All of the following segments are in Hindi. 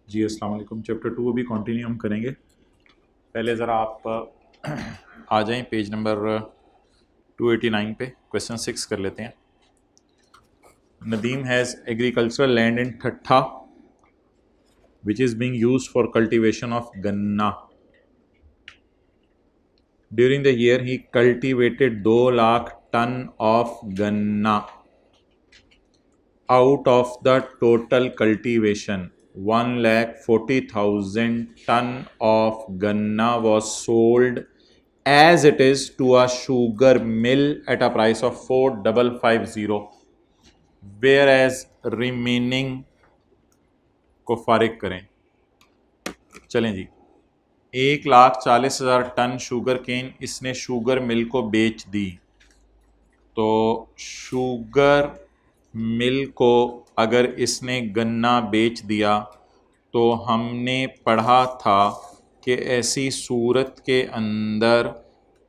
जी अस्सलाम वालेकुम। चैप्टर 2 अभी कंटिन्यू हम करेंगे। पहले ज़रा आप आ जाएं पेज नंबर 289 पे। क्वेश्चन 6 कर लेते हैं। Nadeem has agricultural land in Thatta which is being used for cultivation of ganna. During the year he cultivated 2 lakh ton of ganna. Out of the total cultivation, 1,40,000 ton of ganna was sold as it is to a sugar mill at a price of 4,550, whereas remaining को फारिग करें। चलें जी, 1,40,000 टन शुगर केन इसने शुगर मिल को बेच दी। तो शुगर मिल को अगर इसने गन्ना बेच दिया तो हमने पढ़ा था कि ऐसी सूरत के अंदर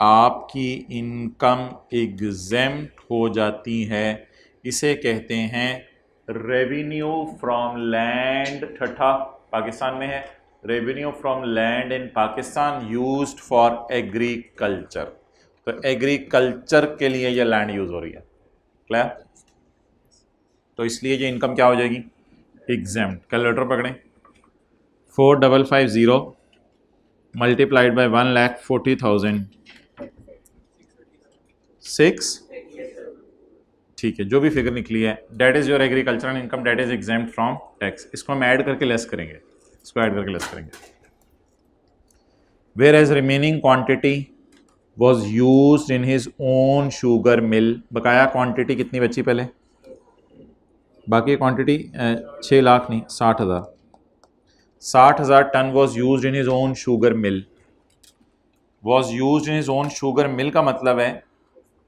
आपकी इनकम एग्जेम्प्ट हो जाती है। इसे कहते हैं रेवेन्यू फ्रॉम लैंड। ठट्ठा पाकिस्तान में है। Revenue from land in Pakistan used for agriculture. तो एग्रीकल्चर के लिए ये लैंड यूज हो रही है। क्लियर? तो इसलिए ये इनकम क्या हो जाएगी? एग्जेम्प्ट। कैलकुलेटर पकड़ें। 4,550 मल्टीप्लाइड बाय 1,40,000 6। ठीक है, जो भी फिगर निकली है that is your agricultural income that is exempt from tax. इसको हम ऐड करके लेस करेंगे। इसको ऐड करके लेस करेंगे। Whereas remaining quantity was used in his own sugar mill. बकाया क्वांटिटी कितनी बची पहले? बाकी क्वांटिटी 6 लाख नहीं, 60,000। 60,000 ton was use in his own sugar mill. Was use in his own sugar mill का मतलब है,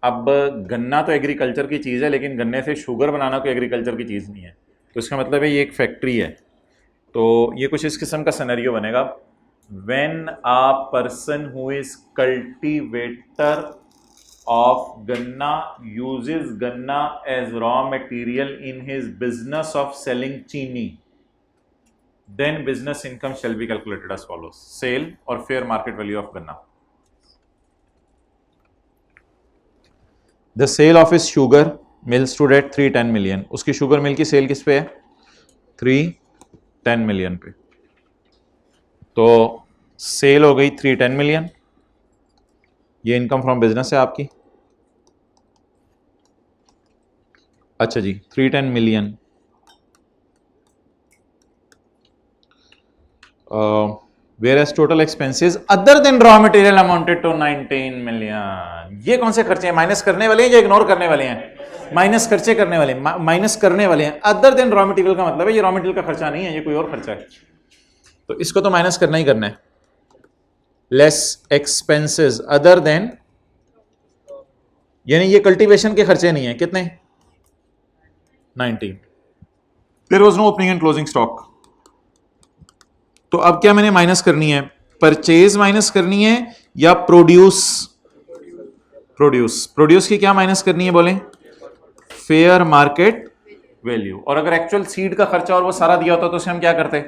अब गन्ना तो एग्रीकल्चर की चीज़ है, लेकिन गन्ने से शुगर बनाना कोई एग्रीकल्चर की चीज़ नहीं है। तो इसका मतलब है ये एक फैक्ट्री है। तो ये कुछ इस किस्म का सिनेरियो बनेगा। When a person who is cultivator of ganna uses ganna as raw material in his business of selling chini, then business income shall be calculated as follows: sale or fair market value of ganna. The sale of his sugar mill stood at 310 million. उसकी शुगर मिल की सेल किस पे है? 310 मिलियन पे। तो सेल हो गई 310 मिलियन। ये इनकम फ्रॉम बिजनेस है आपकी। अच्छा जी, 310 million. whereas total expenses other than raw material amounted to 19 million. ये कौन से खर्चे हैं? माइनस करने वाले हैं या इग्नोर करने वाले हैं? माइनस खर्चे करने वाले, माइनस करने वाले हैं। अदर देन रॉ मटेरियल का मतलब है ये रॉ मटेरियल का खर्चा नहीं है, ये कोई और खर्चा है। तो इसको तो माइनस करना ही करना है। लेस एक्सपेंसेस अदर देन, यानी ये कल्टीवेशन के खर्चे नहीं है। कितने? 19। There was no opening and closing stock. तो अब क्या मैंने माइनस करनी है? परचेज माइनस करनी है या प्रोड्यूस? प्रोड्यूस की क्या माइनस करनी है बोलें? Fair market value. और अगर एक्चुअल सीड का खर्चा और वो सारा दिया होता तो उसे हम क्या करते?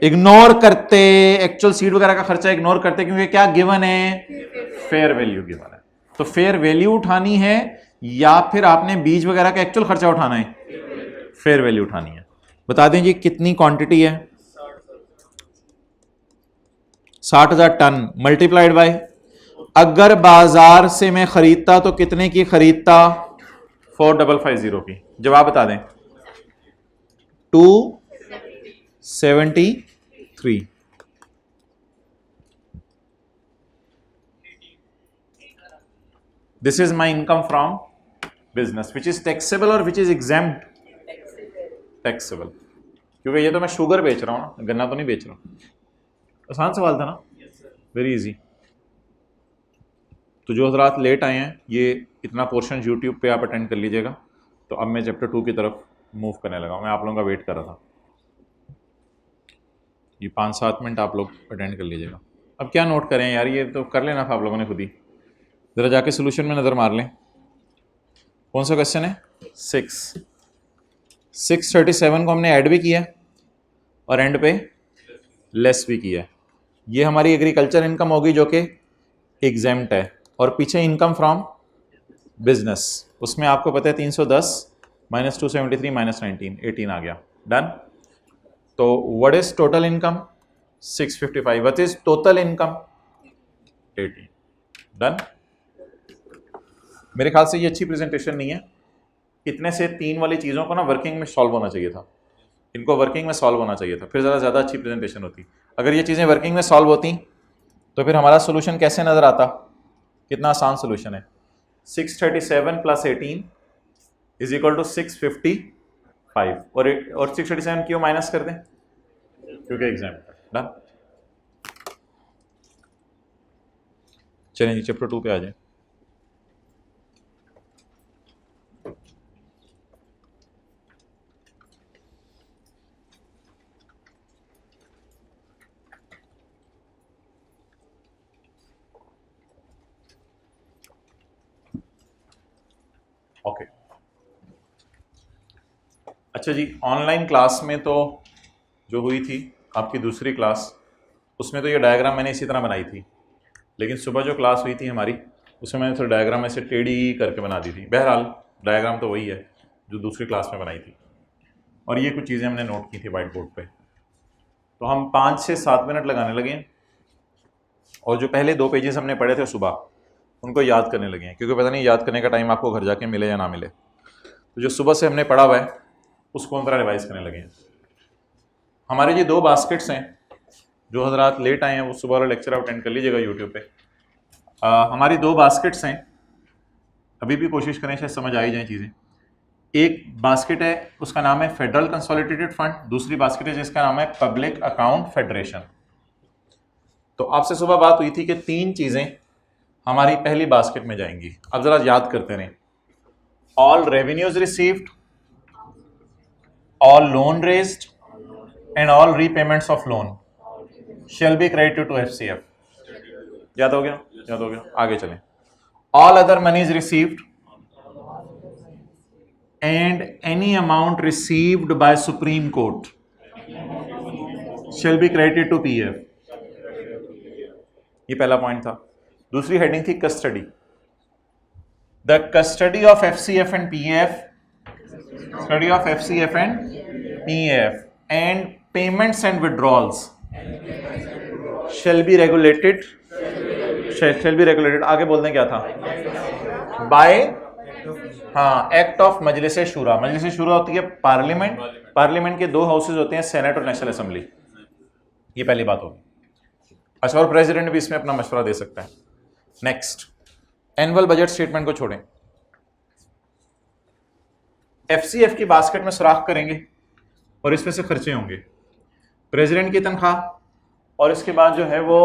इग्नोर करते। एक्चुअल सीड वगैरह का खर्चा इग्नोर करते, क्योंकि क्या गिवन है? फेयर वैल्यू गिवन है। तो फेयर वैल्यू उठानी है या फिर आपने बीज वगैरह का एक्चुअल खर्चा उठाना है? फेयर वैल्यू उठानी है। बता दें जी कितनी क्वांटिटी है? 60,000 टन मल्टीप्लाइड बाय, अगर बाजार से मैं खरीदता तो कितने की खरीदता? 4,550 की। जवाब बता दें। 273। This is my income from business which is taxable और विच इज एग्जेम्प्ट? टैक्सेबल, क्योंकि ये तो मैं शुगर बेच रहा हूं ना, गन्ना तो नहीं बेच रहा हूं। आसान सवाल था ना, वेरी इजी। तो जो हजरात लेट आए हैं, ये इतना पोर्शन यूट्यूब पे आप अटेंड कर लीजिएगा। तो अब मैं चैप्टर 2 की तरफ मूव करने लगा हूँ। मैं आप लोगों का वेट कर रहा था। ये 5-7 मिनट आप लोग अटेंड कर लीजिएगा। अब क्या नोट करें यार, ये तो कर लेना था आप लोगों ने खुद ही। ज़रा जाके सोल्यूशन में नज़र मार लें। कौन सा क्वेश्चन है? 637 को हमने ऐड भी किया और एंड पे लेस भी किया है। ये हमारी एग्रीकल्चर इनकम होगी जो कि एग्जेम्प्ट है, और पीछे इनकम फ्रॉम बिजनेस, उसमें आपको पता है 310 माइनस 273 माइनस 19, 18 आ गया। डन। तो what is total income 655, what is total income 18। Done. मेरे ख्याल से ये अच्छी प्रेजेंटेशन नहीं है। इतने से 3 वाली चीज़ों को ना वर्किंग में सॉल्व होना चाहिए था, इनको वर्किंग में सॉल्व होना चाहिए था, फिर ज़्यादा अच्छी प्रेजेंटेशन होती। अगर ये चीज़ें वर्किंग में सॉल्व होती तो फिर हमारा सोल्यूशन कैसे नज़र आता, कितना आसान सोल्यूशन है। 637 प्लस 18 इज इक्वल टू 655, और 637 क्यों माइनस कर दें, क्योंकि एग्जाम। डन। चलें जी चैप्टर 2 पे आ जाए। ओके अच्छा जी, ऑनलाइन क्लास में तो जो हुई थी आपकी दूसरी क्लास, उसमें तो ये डायग्राम मैंने इसी तरह बनाई थी, लेकिन सुबह जो क्लास हुई थी हमारी उसमें मैंने थोड़ा डायग्राम ऐसे टेढ़ी करके बना दी थी। बहरहाल डायग्राम तो वही है जो दूसरी क्लास में बनाई थी, और ये कुछ चीज़ें हमने नोट की थी वाइट बोर्ड पे। तो हम 5 से 7 मिनट लगाने लगे, और जो पहले 2 पेजेस हमने पढ़े थे सुबह उनको याद करने लगे हैं, क्योंकि पता नहीं याद करने का टाइम आपको घर जाके मिले या ना मिले। तो जो सुबह से हमने पढ़ा हुआ है उसको हम तरह रिवाइज करने लगे हैं। हमारे ये 2 बास्केट्स हैं, जो हजरात लेट आए हैं वो सुबह वाला लेक्चर अटेंड कर लीजिएगा यूट्यूब पे। हमारी 2 बास्केट्स हैं, अभी भी कोशिश करें शायद समझ आ ही जाए चीज़ें। एक बास्केट है उसका नाम है फेडरल कंसोलिडेटेड फंड, दूसरी बास्केट है जिसका नाम है पब्लिक अकाउंट फेडरेशन। तो आपसे सुबह बात हुई थी कि 3 चीज़ें हमारी पहली बास्केट में जाएंगी। अब ज़रा याद करते रहें। All revenues received, all loan raised and all repayments of loan shall be credited to FCF. याद हो गया? याद हो गया। आगे चलें। All other moneys received and any amount received by Supreme Court shall be credited to PF। ये पहला पॉइंट था। दूसरी हेडिंग थी custody, the custody of FCF and PF, study of FCF and PF and payments and withdrawals shall be regulated, shall be regulated। आगे बोलने क्या था, बाय एक्ट ऑफ मजलिस शूरा। मजलिस शूरा होती है पार्लियामेंट, पार्लियामेंट के 2 हाउसेज होते हैं, सेनेट और नेशनल असेंबली। ये पहली बात होगी। अच्छा, और प्रेसिडेंट भी इसमें अपना मशवरा दे सकता है। नेक्स्ट, एनुअल बजट स्टेटमेंट को छोड़ें, FCF की बास्केट में सुराख करेंगे और इसमें से खर्चे होंगे प्रेसिडेंट की तनख्वाह, और इसके बाद जो है वो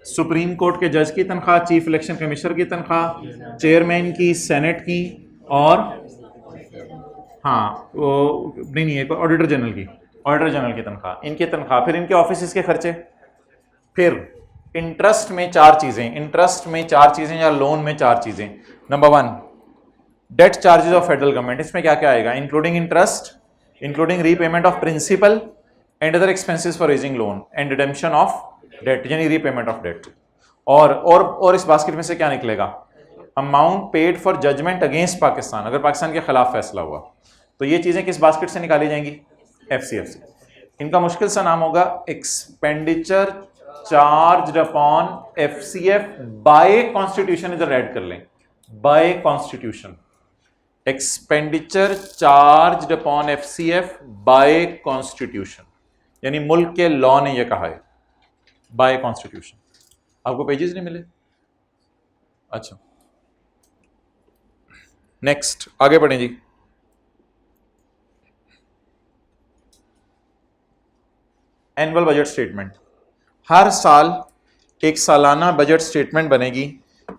सुप्रीम कोर्ट के जज की तनख्वाह, चीफ इलेक्शन कमिश्नर की तनख्वाह, चेयरमैन की, सेनेट की, और हाँ वो नहीं ऑडिटर जनरल की, ऑडिटर जनरल की तनख्वाह, इनकी तनख्वाह, फिर इनके ऑफिस के खर्चे, फिर इंटरेस्ट में 4 चीजें, इंटरेस्ट में 4 चीजें या लोन में 4 चीजें। Number 1 debt charges of federal government, इसमें क्या क्या आएगा, including interest, including repayment of principal and other expenses for raising loan and redemption of debt, यानी रीपेमेंट ऑफ डेट। और इस बास्केट में से क्या निकलेगा, amount paid for judgment against Pakistan, अगर पाकिस्तान के खिलाफ फैसला हुआ। तो ये चीजें किस बास्केट से निकाली जाएंगी, FCF से। इनका मुश्किल सा नाम होगा expenditure charged upon FCF bye constitution, इधर ऐड कर लें, bye constitution. Expenditure charged upon FCF bye constitution, यानी मुल्क के लॉ ने यह कहा है, बाय कॉन्स्टिट्यूशन। आपको पेजेस नहीं मिले? अच्छा, नेक्स्ट आगे बढ़ें जी। एनुअल बजट स्टेटमेंट, हर साल एक सालाना बजट स्टेटमेंट बनेगी।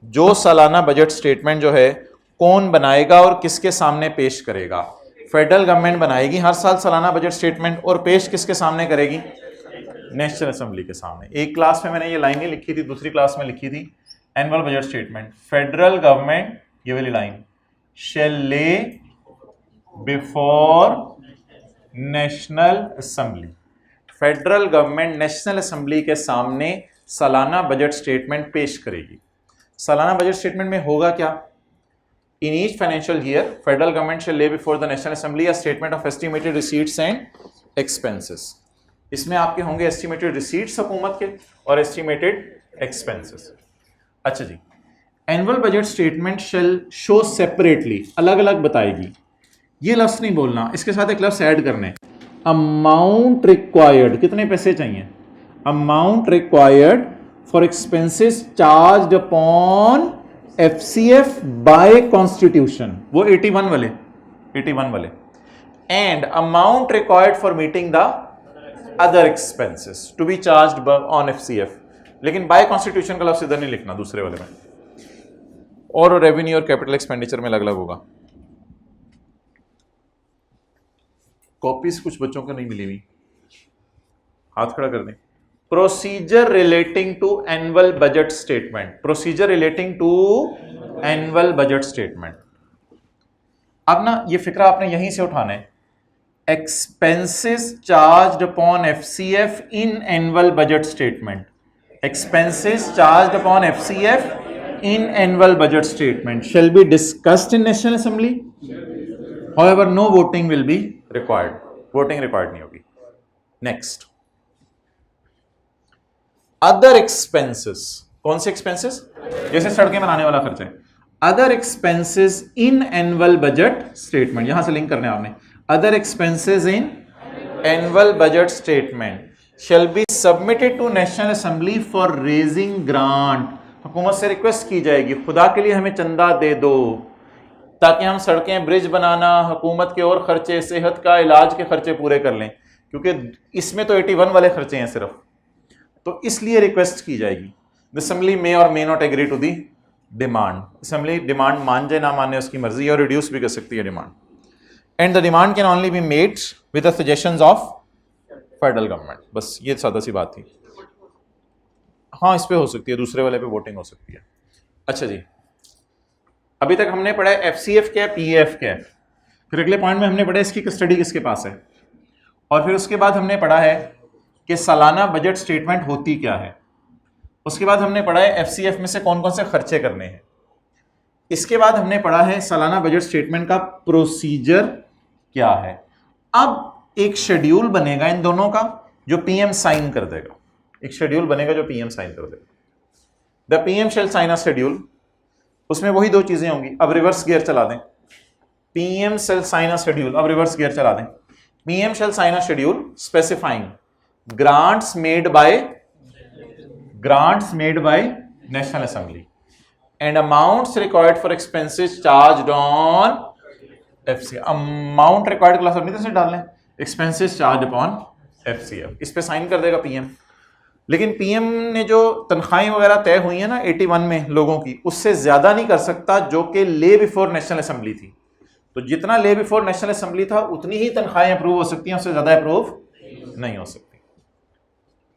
जो सालाना बजट स्टेटमेंट जो है कौन बनाएगा और किसके सामने पेश करेगा, फेडरल गवर्नमेंट बनाएगी हर साल सालाना बजट स्टेटमेंट, और पेश किसके सामने करेगी, नेशनल असेंबली के सामने। एक क्लास में मैंने ये लाइनें लिखी थी, दूसरी क्लास में लिखी थी, annual budget statement, federal government, ये वाली लाइन, शैल lay before national assembly. Federal government national assembly के सामने सालाना बजट स्टेटमेंट पेश करेगी। सालाना बजट स्टेटमेंट में होगा क्या? In each financial year federal government shall lay before the national assembly a statement of estimated receipts and expenses. इसमें आपके होंगे एस्टिमेटेड रिसीट्स हुकूमत के और एस्टिमेटेड एक्सपेंसेस। अच्छा जी, एनुअल बजट स्टेटमेंट शैल शो सेपरेटली, अलग अलग बताएगी। ये लफ्ज नहीं बोलना, इसके साथ एक लफ्ज ऐड करने, अमाउंट रिक्वायर्ड, कितने पैसे चाहिए, amount required for expenses charged upon FCF by constitution, वो 81 वाले, and amount required for meeting the other expenses to be charged on FCF. लेकिन बाय कॉन्स्टिट्यूशन का लफ्ज इधर नहीं लिखना, दूसरे वाले में, और रेवेन्यू और कैपिटल एक्सपेंडिचर में अलग अलग होगा। कॉपीज कुछ बच्चों को नहीं मिली हुई, हाथ खड़ा कर दें। Procedure relating to annual budget statement, procedure relating to annual budget statement. अब ना ये फिक्रा आपने यहीं से उठाना है, expenses charged upon FCF in annual budget statement, expenses charged upon FCF in annual budget statement shall be discussed in National Assembly. However, no voting will be required. Voting required नहीं होगी. Next, other expenses. कौन से expenses? जैसे सड़कें बनाने वाला खर्चा है। Other expenses in annual budget statement, यहां से लिंक करने आपने। Other expenses in annual budget statement shall be submitted to National Assembly for raising grant. हुकूमत से रिक्वेस्ट की जाएगी, खुदा के लिए हमें चंदा दे दो ताकि हम सड़कें, ब्रिज बनाना, हुकूमत के और खर्चे, सेहत का, इलाज के खर्चे पूरे कर लें, क्योंकि इसमें तो 81 वाले खर्चे हैं सिर्फ, तो इसलिए रिक्वेस्ट की जाएगी। द असेंबली मे और may not agree to the demand, assembly demand मान जाए ना माने उसकी मर्जी, और रिड्यूस भी कर सकती है demand. And the demand can only be made with the suggestions of federal government. बस ये सादा सी बात थी। हाँ, इस पे हो सकती है, दूसरे वाले पे वोटिंग हो सकती है। अच्छा जी, अभी तक हमने पढ़ा है एफसीएफ क्या है, पीएफ क्या है, फिर अगले पॉइंट में हमने पढ़ा इसकी कस्टडी किसके पास है, और फिर उसके बाद हमने पढ़ा है कि सालाना बजट स्टेटमेंट होती क्या है। उसके बाद हमने पढ़ा है एफसीएफ में से कौन कौन से खर्चे करने हैं। इसके बाद हमने पढ़ा है सालाना बजट स्टेटमेंट का प्रोसीजर क्या है। अब एक शेड्यूल बनेगा इन दोनों का जो पीएम साइन कर देगा, एक शेड्यूल बनेगा जो पीएम साइन कर देगा। The PM shall sign a schedule, उसमें वही दो चीजें होंगी। अब रिवर्स गियर चला दें, PM shall sign a schedule, अब रिवर्स गियर चला दें, PM shall sign a schedule specifying grants made by national assembly and amounts required for expenses charged on FCF. Amount required class अपनी तरह से डाल लें, एक्सपेंसेस चार्ज अपॉन एफसीएफ, इस पे साइन कर देगा पीएम। लेकिन पीएम ने जो तनख्वाहें वगैरह तय हुई है ना 81 में लोगों की, उससे ज्यादा नहीं कर सकता जो कि ले बिफोर नेशनल असेंबली थी। तो जितना ले बिफोर नेशनल असेंबली था उतनी ही तनख्वाहें अप्रूव हो सकती हैं, उससे ज्यादा अप्रूव नहीं हो सकती।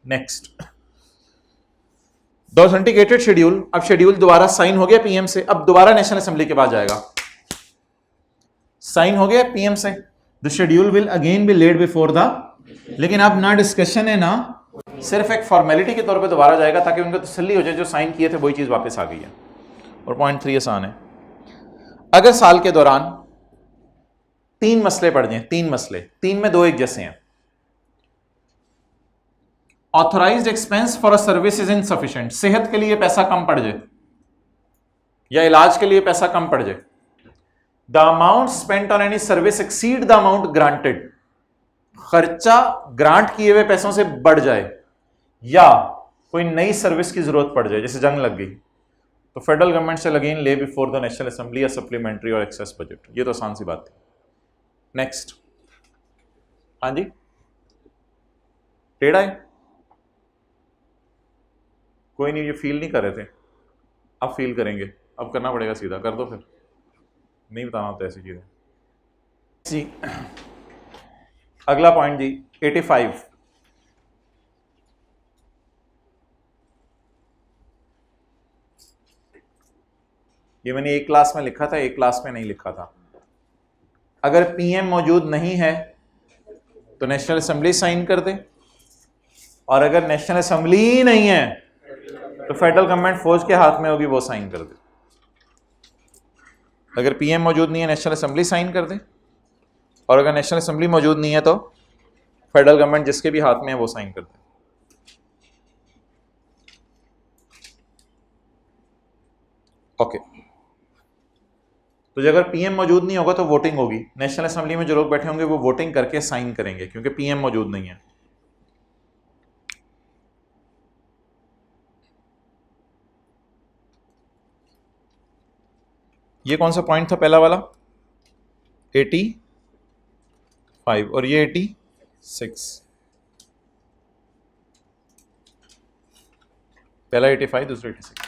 नेक्स्ट, द ऑथेंटिकेटेड शेड्यूल, अब शेड्यूल दोबारा साइन हो गया पीएम से, अब दोबारा नेशनल असेंबली के पास जाएगा, साइन हो गया पीएम से, the schedule will again be laid before the, लेकिन अब ना डिस्कशन है ना, सिर्फ एक फॉर्मेलिटी के तौर पे दोबारा जाएगा ताकि उनको तसल्ली हो जाए जो साइन किए थे वही चीज वापस आ गई है। और पॉइंट 3 आसान है, अगर साल के दौरान 3 मसले पड़ जाएं, 3 मसले, 3 में 2 एक जैसे हैं, authorised expense for a service is insufficient, सेहत के लिए पैसा कम पड़ जाए या इलाज के लिए पैसा कम पड़ जाए, the amount spent on any service exceed the amount granted, खर्चा ग्रांट किए हुए पैसों से बढ़ जाए, या कोई नई सर्विस की जरूरत पड़ जाए जैसे जंग लग गई, तो फेडरल गवर्नमेंट से अगेन ले बिफोर द नेशनल असेंबली या सप्लीमेंट्री और एक्सेस बजट। ये तो आसान सी बात थी। नेक्स्ट, हाँ जी, टेढ़ा है, कोई नहीं, ये फील नहीं कर रहे थे, अब फील करेंगे, अब करना पड़ेगा, सीधा कर दो, फिर नहीं बताना होता ऐसी चीजें जी। अगला पॉइंट जी 85, ये मैंने एक क्लास में लिखा था, एक क्लास में नहीं लिखा था। अगर पीएम मौजूद नहीं है तो नेशनल असेंबली साइन कर दे, और अगर नेशनल असेंबली ही नहीं है तो फेडरल गवर्नमेंट फौज के हाथ में होगी, वो साइन कर दे। अगर पीएम मौजूद नहीं है नेशनल असेंबली साइन कर दे, और अगर नेशनल असेंबली मौजूद नहीं है तो फेडरल गवर्नमेंट जिसके भी हाथ में है वो साइन कर दे। ओके, तो अगर पीएम मौजूद नहीं होगा तो वोटिंग होगी। नेशनल असेंबली में जो लोग बैठे होंगे वो वोटिंग करके साइन करेंगे क्योंकि पीएम मौजूद नहीं है। ये कौन सा पॉइंट था पहला वाला? 85 और ये 86। पहला 85, दूसरा 86।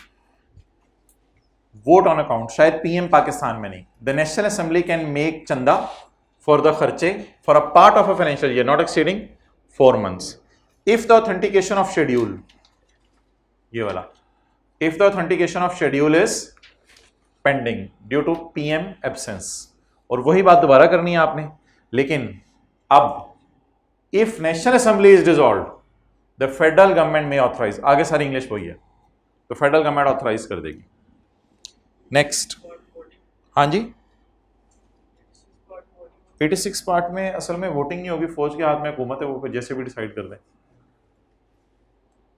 वोट ऑन अकाउंट, शायद पीएम पाकिस्तान में नहीं। The national assembly can make चंदा फॉर द खर्चे for a part of a financial year not exceeding 4 months if the authentication of schedule, ये वाला, if the authentication of schedule is pending due to PM absence. और वही बात दोबारा करनी है आपने, लेकिन अब if national assembly is dissolved the federal government may authorise, आगे सारी इंग्लिश वही है, तो फेडरल गवर्नमेंट ऑथराइज कर देगी। नेक्स्ट, हाँ जी, 86 पार्ट में असल में वोटिंग नहीं होगी, फौज के हाथ में हुकूमत है, वो जैसे भी डिसाइड कर दें।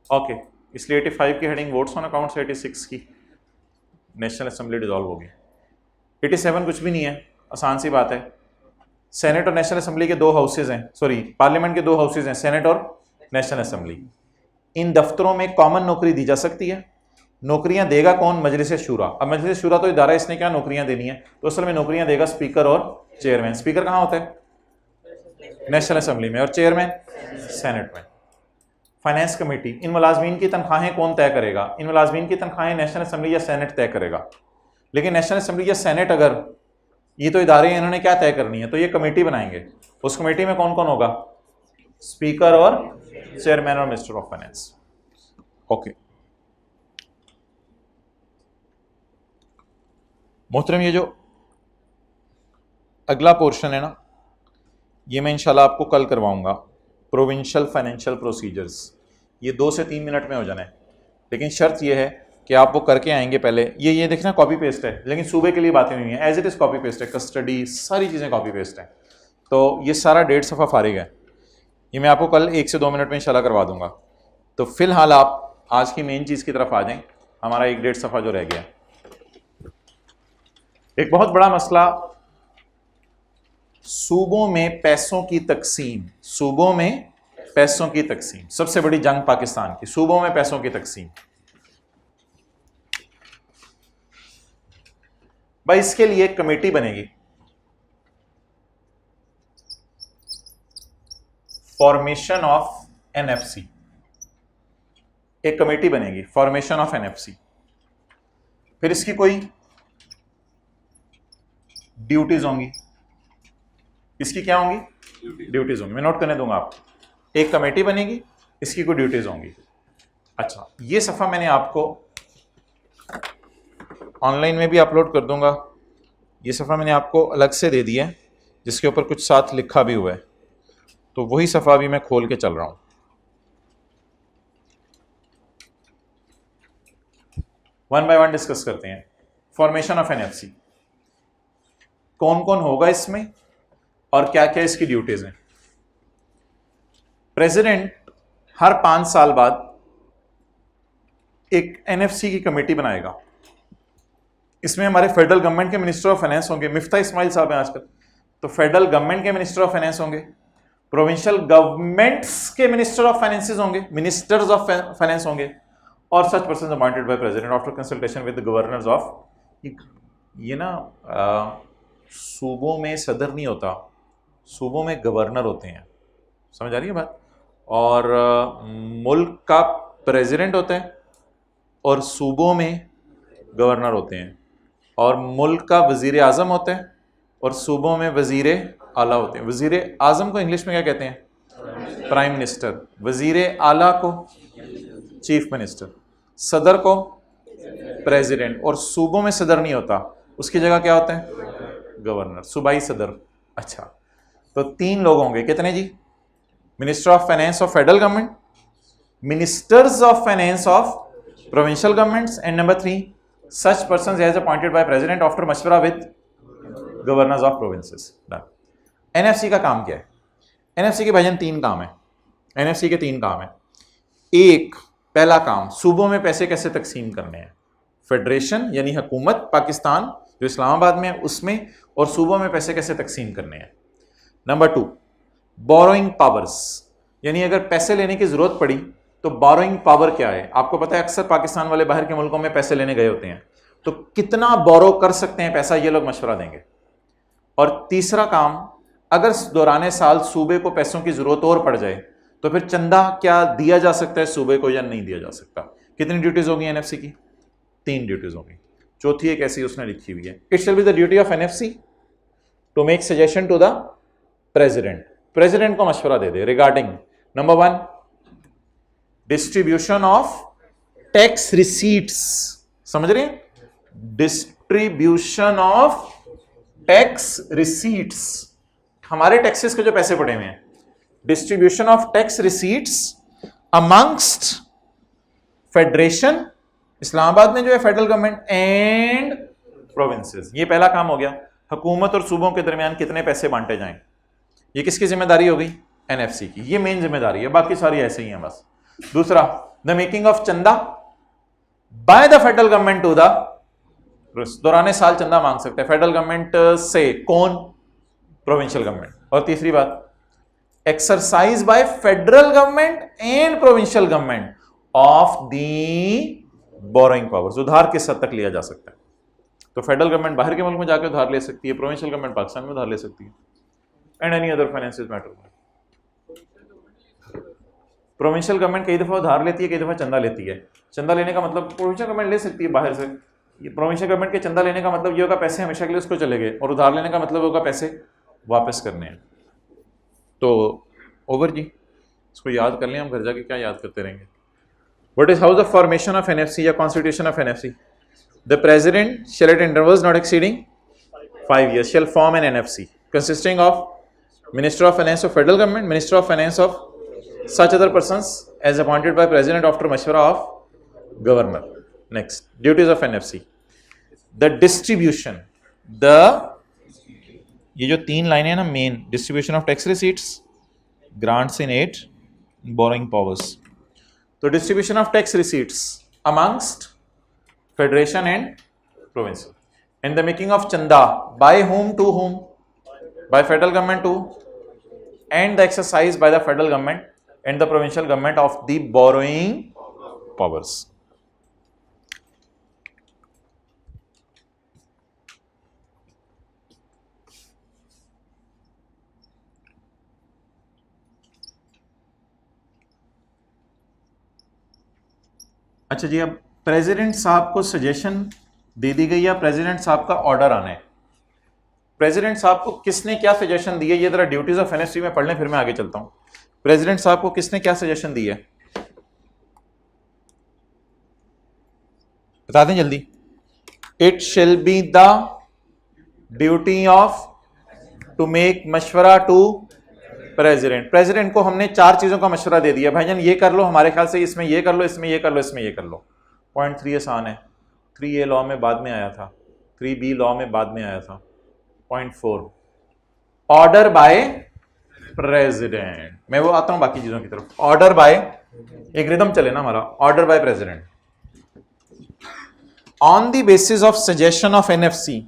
ओके, इसलिए 85 की हेडिंग वोट्स ऑन अकाउंट से 86 की नेशनल असेंबली डिसॉल्व होगी। 87 कुछ भी नहीं है, आसान सी बात है। सेनेट और नेशनल असेंबली के 2 हाउसेज हैं, सॉरी पार्लियामेंट के 2 हाउसेज हैं, सेनेट और नेशनल असेंबली। इन दफ्तरों में कॉमन नौकरी दी जा सकती है। नौकरियां देगा कौन? मजलिस शूरा। अब मजलिस शूरा तो इदारा, इसने क्या नौकरियां देनी है, तो असल में नौकरियां देगा स्पीकर और चेयरमैन। स्पीकर कहाँ होता है? नेशनल असेंबली में, और चेयरमैन सेनेट में। फाइनेंस कमेटी, इन मुलाजमीन की तनख्वाहें कौन तय करेगा? इन मुलाजमीन की तनख्वाहें नेशनल असेंबली या सेनेट तय करेगा। लेकिन नेशनल असेंबली या सेनेट, अगर ये तो इदारे हैं, इन्होंने क्या तय करनी है, तो ये कमेटी बनाएंगे। उस कमेटी में कौन कौन होगा? स्पीकर और चेयरमैन और मिनिस्टर ऑफ फाइनेंस। ओके मोहतरम, ये जो अगला पोर्शन है ना, ये मैं इंशाल्लाह आपको कल करवाऊंगा। प्रोविंशियल फाइनेंशियल प्रोसीजर्स, ये 2 से 3 मिनट में हो जाना है, लेकिन शर्त ये है कि आप वो करके आएंगे पहले। ये देखना कॉपी पेस्ट है, लेकिन सूबे के लिए बातें नहीं है, as it is copy paste है। कस्टडी सारी चीज़ें कॉपी पेस्ट हैं, तो ये सारा 1.5 सफ़ा फारिग है। ये मैं आपको कल 1 से 2 मिनट में इंशाल्लाह करवा दूंगा। तो फिलहाल आप आज की मेन चीज़ की तरफ आ जाएं, हमारा 1-1.5 सफ़ा जो रह गया। एक बहुत बड़ा मसला सूबों में पैसों की तकसीम, सूबों में पैसों की तकसीम, सबसे बड़ी जंग पाकिस्तान की, सूबों में पैसों की तकसीम। भाई इसके लिए एक कमेटी बनेगी, फॉर्मेशन ऑफ एनएफसी। एक कमेटी बनेगी फॉर्मेशन ऑफ एनएफसी। फिर इसकी कोई ड्यूटीज होंगी। इसकी क्या होंगी? ड्यूटीज होंगी, मैं नोट करने दूंगा आपको। एक कमेटी बनेगी, इसकी कोई ड्यूटीज होंगी। अच्छा, ये सफ़ा मैंने आपको ऑनलाइन में भी अपलोड कर दूंगा। ये सफ़ा मैंने आपको अलग से दे दिया है, जिसके ऊपर कुछ साथ लिखा भी हुआ है, तो वही सफ़ा भी मैं खोल के चल रहा हूं। वन बाय वन डिस्कस करते हैं। फॉर्मेशन ऑफ एनएफसी, कौन कौन होगा इसमें और क्या क्या इसकी ड्यूटीज हैं। प्रेसिडेंट हर 5 साल बाद एक एनएफसी की कमेटी बनाएगा। इसमें हमारे फेडरल गवर्नमेंट के मिनिस्टर ऑफ फाइनेंस होंगे, मिफ्ता इस्माइल साहब हैं आजकल, तो फेडरल गवर्नमेंट के मिनिस्टर ऑफ फाइनेंस होंगे, प्रोविंशियल गवर्नमेंट्स के मिनिस्टर ऑफ फाइनेंसेस होंगे, मिनिस्टर्स ऑफ फाइनेंस होंगे, और such person appointed by president after consultation with the governors of. ये ना सूबों में सदर नहीं होता, सूबों में गवर्नर होते हैं, समझ आ रही है बात। और मुल्क का प्रेसिडेंट होता है और सूबों में गवर्नर होते हैं, और मुल्क का वजीर आज़म होता है और सूबों में वजीर आला होते हैं। वजीर आज़म को इंग्लिश में क्या कहते हैं? Prime minister. वजीर आला को चीफ मिनिस्टर, सदर को प्रेसिडेंट, और सूबों में सदर नहीं होता, उसकी जगह क्या होता है? गवर्नर, सूबाई सदर। अच्छा, तो 3 लोग होंगे, कितने जी? Minister of finance of federal government, ministers of finance of provincial governments, and number 3 such persons as appointed by president after mashwara with governors of provinces. NFC का काम क्या है? एनएफसी के भाईजान 3 काम है। एनएफसी के 3 काम है। एक, पहला काम सूबों में पैसे कैसे तकसीम करने हैं, फेडरेशन यानी हुकूमत पाकिस्तान जो इस्लामाबाद में है उसमें, और सूबों में पैसे कैसे तकसीम करने हैं। नंबर 2 बोरोइंग पावर्स, यानी अगर पैसे लेने की जरूरत पड़ी तो बोरोइंग पावर क्या है। आपको पता है अक्सर पाकिस्तान वाले बाहर के मुल्कों में पैसे लेने गए होते हैं, तो कितना बोरो कर सकते हैं पैसा, ये लोग मशवरा देंगे। और तीसरा काम, अगर दौरान साल सूबे को पैसों की जरूरत और पड़ जाए तो फिर चंदा क्या दिया जा सकता है सूबे को या नहीं दिया जा सकता। कितनी ड्यूटीज होगी एनएफसी की? 3 ड्यूटीज होगी। चौथी एक ऐसी उसने लिखी हुई है, it shall be the duty of NFC to make suggestion to the president. President को मशवरा दे दे regarding number 1 distribution of tax receipts, समझ रहे हैं, डिस्ट्रीब्यूशन ऑफ टैक्स रिसीट्स, हमारे टैक्सेस के जो पैसे पड़े हुए हैं, distribution of tax receipts amongst federation, Islamabad में जो है फेडरल गवर्नमेंट, एंड प्रोविंसेस। ये पहला काम हो गया। हुकूमत और सूबों के दरमियान कितने पैसे बांटे जाएं, ये किसकी जिम्मेदारी होगी? एनएफसी की। ये मेन जिम्मेदारी है, बाकी सारी ऐसे ही हैं बस। दूसरा, द मेकिंग ऑफ चंदा by the federal government to the, दौरान साल चंदा मांग सकते हैं फेडरल गवर्नमेंट से, कौन? Provincial government. और तीसरी बात, exercise by federal government and provincial government of the borrowing powers, उधार किस हद तक लिया जा सकता है। तो फेडरल गवर्नमेंट बाहर के मुल्क में जाकर उधार ले सकती है, प्रोविंशियल गवर्नमेंट पाकिस्तान में उधार ले सकती है, and any other financial matter. Provincial government कई दफा उधार लेती है, कई दफा चंदा लेती है। चंदा लेने का मतलब प्रोविंशियल गवर्नमेंट ले सकती है बाहर से, प्रोविंशियल गवर्नमेंट के चंदा लेने का मतलब ये होगा पैसे हमेशा के लिए उसको चले गए, और उधार लेने का मतलब होगा पैसे वापस करने हैं। तो ओवर जी, इसको याद कर लें, हम घर जाके क्या याद करते रहेंगे। What is how the formation of NFC या constitution of NFC? The president shall at intervals not exceeding 5 years shall form an NFC consisting of Minister of Finance of Federal Government, Minister of Finance of such other persons as appointed by President after mashwara of Governor. Next, duties of NFC. The distribution, ये जो 3 लाइनें हैं ना main, distribution of tax receipts, grants in aid, borrowing powers. तो distribution of tax receipts amongst federation and province, and the making of चंदा by home to home, by federal government to, and the exercise by the federal government and the provincial government of the borrowing powers. अच्छा जी, अब प्रेसिडेंट साहब को सजेशन दे दी गई या प्रेसिडेंट साहब का ऑर्डर आना है। प्रेसिडेंट साहब को किसने क्या सजेशन दी है, ये जरा ड्यूटीज ऑफ एनएफसी में पढ़ लें, फिर मैं आगे चलता हूं। प्रेसिडेंट साहब को किसने क्या सजेशन दी है, बता दें जल्दी। It shall be the duty of to make मशवरा टू प्रेसिडेंट। प्रेसिडेंट को हमने 4 चीजों का मशवरा दे दिया, भाईजान ये कर लो, हमारे ख्याल से इसमें ये कर लो, इसमें ये कर लो, इसमें ये कर लो। पॉइंट 3 आसान है, 3A लॉ में बाद में आया था, 3B लॉ में बाद में आया था। पॉइंट 4 ऑर्डर बाय प्रेसिडेंट, मैं वो आता हूं बाकी चीजों की तरफ। ऑर्डर बाय, एक रिदम चले ना हमारा, order by president on the basis of suggestion of NFC.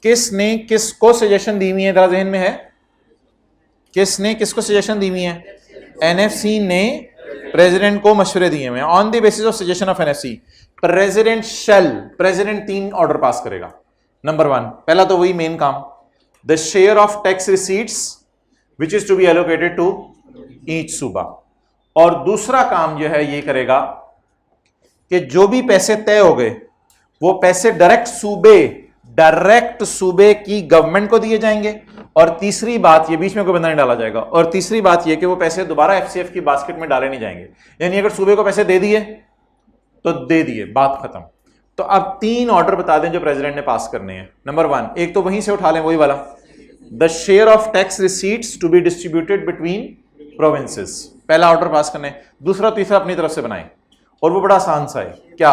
किसने किसको सजेशन दी हुई है, जरा जहन में है, किसने किसको सजेशन दी हुई है? एनएफसी ने प्रेसिडेंट को मशवरे दिए हुए हैं। On the basis of suggestion of NFC president shall, president 3 order pass करेगा। नंबर 1, पहला तो वही मेन काम, the share of tax receipts which is to be allocated to each सूबा। और दूसरा काम जो है ये करेगा कि जो भी पैसे तय हो गए वो पैसे डायरेक्ट सूबे की गवर्नमेंट को दिए जाएंगे। और तीसरी बात, ये बीच में कोई बंदा नहीं डाला जाएगा। और तीसरी बात ये कि वो पैसे दोबारा एफसीएफ की बास्केट में डाले नहीं जाएंगे, यानी अगर सूबे को पैसे दे दिए तो दे दिए, बात खत्म। तो अब 3 ऑर्डर बता दें जो प्रेसिडेंट ने पास करने हैं। नंबर 1, एक तो वहीं से उठा लें, वही वाला, the share of tax receipts to be distributed between provinces. पहला ऑर्डर पास करना है, दूसरा तीसरा अपनी तरफ से बनाए, और वो बड़ा आसान सा है। क्या,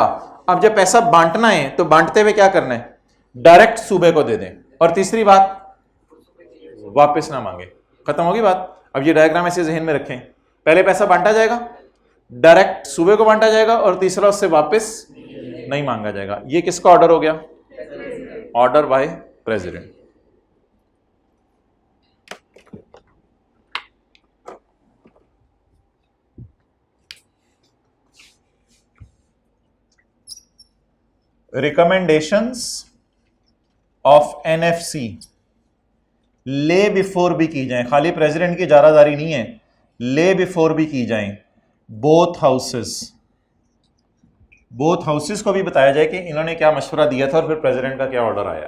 अब जब पैसा बांटना है तो बांटते हुए क्या करना है, डायरेक्ट सूबे को दे दें, और तीसरी बात वापस ना मांगे। खत्म होगी बात। अब ये डायग्राम ऐसे जहन में रखें, पहले पैसा बांटा जाएगा, डायरेक्ट सूबे को बांटा जाएगा, और तीसरा उससे वापस नहीं मांगा जाएगा। ये किसका ऑर्डर हो गया, order by president. Recommendations of NFC lay before भी की जाए, खाली प्रेसिडेंट की जारादारी नहीं है, ले बिफोर भी की जाए। बोथ हाउसेस को भी बताया जाए कि इन्होंने क्या मशवरा दिया था और फिर प्रेसिडेंट का क्या ऑर्डर आया।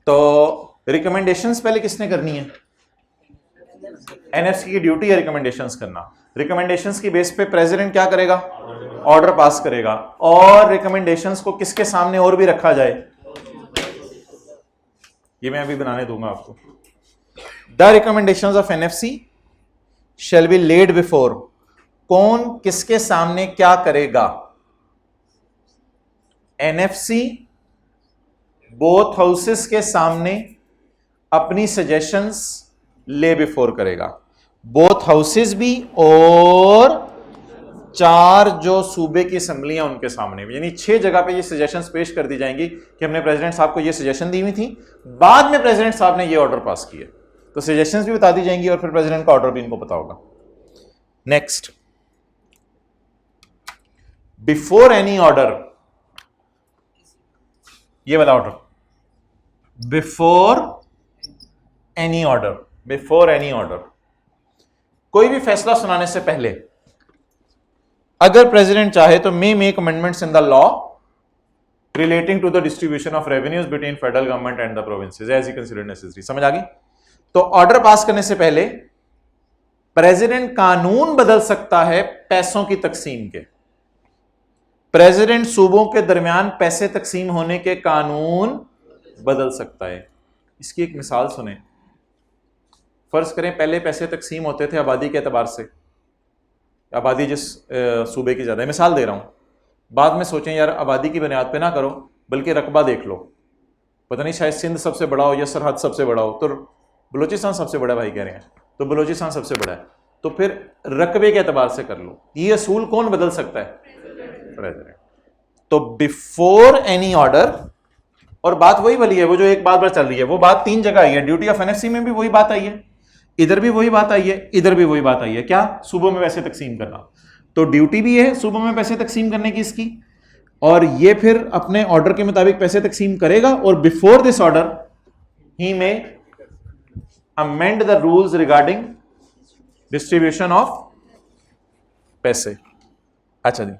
तो रिकमेंडेशंस पहले किसने करनी है, एनएफसी की ड्यूटी है रिकमेंडेशंस करना। रिकमेंडेशंस की बेस पे प्रेसिडेंट क्या करेगा, ऑर्डर पास करेगा, और रिकमेंडेशंस को किसके सामने और भी रखा जाए, ये मैं अभी बनाने दूंगा आपको। The recommendations of NFC shall be laid before, कौन किसके सामने क्या करेगा, एनएफसी बोथ हाउसेस के सामने अपनी सजेशंस ले बिफोर करेगा, बोथ हाउसेस भी और 4 जो सूबे की असेंबलियां उनके सामने भी, यानी 6 जगह पे ये सजेशंस पेश कर दी जाएंगी कि हमने प्रेसिडेंट साहब को ये सजेशन दी हुई थी, बाद में प्रेसिडेंट साहब ने ये ऑर्डर पास किए, तो सजेशंस भी बता दी जाएंगी और फिर प्रेसिडेंट का ऑर्डर भी इनको पता होगा। नेक्स्ट, बिफोर एनी ऑर्डर, ये वाला ऑर्डर, बिफोर एनी ऑर्डर, कोई भी फैसला सुनाने से पहले अगर प्रेसिडेंट चाहे तो may make amendments in the law relating to the distribution of revenues between federal government and the provinces as he considered necessary. समझ आ गई। तो ऑर्डर पास करने से पहले प्रेसिडेंट कानून बदल सकता है पैसों की तकसीम के, प्रेसिडेंट सूबों के दरमियान पैसे तकसीम होने के कानून बदल सकता है। इसकी एक मिसाल सुने, फर्ज करें पहले पैसे तकसीम होते थे आबादी के एतबार से, आबादी जिस सूबे की ज्यादा है, मिसाल दे रहा हूं, बाद में सोचें यार आबादी की बुनियाद पे ना करो बल्कि रकबा देख लो, पता नहीं शायद सिंध सबसे बड़ा हो या सरहद सबसे बड़ा हो, तो बलूचिस्तान सबसे बड़ा भाई कह रहे हैं तो बलूचिस्तान सबसे बड़ा है, तो फिर रकबे के एतबार से कर लो। ये असूल कौन बदल सकता है, प्रेसिडेंट। तो बिफोर एनी ऑर्डर, और बात वही वाली है, वो जो एक बार चल रही है वो बात 3 जगह आई है, ड्यूटी ऑफ एनएफसी में भी वही बात आई है, इधर भी वही बात आई है, इधर भी वही बात आई है, क्या, सूबों में पैसे तकसीम करना। तो ड्यूटी भी है सूबों में पैसे तकसीम करने की इसकी, और ये फिर अपने ऑर्डर के मुताबिक पैसे तकसीम करेगा, और बिफोर दिस ऑर्डर ही में amend the rules regarding distribution of पैसे। अच्छा जी,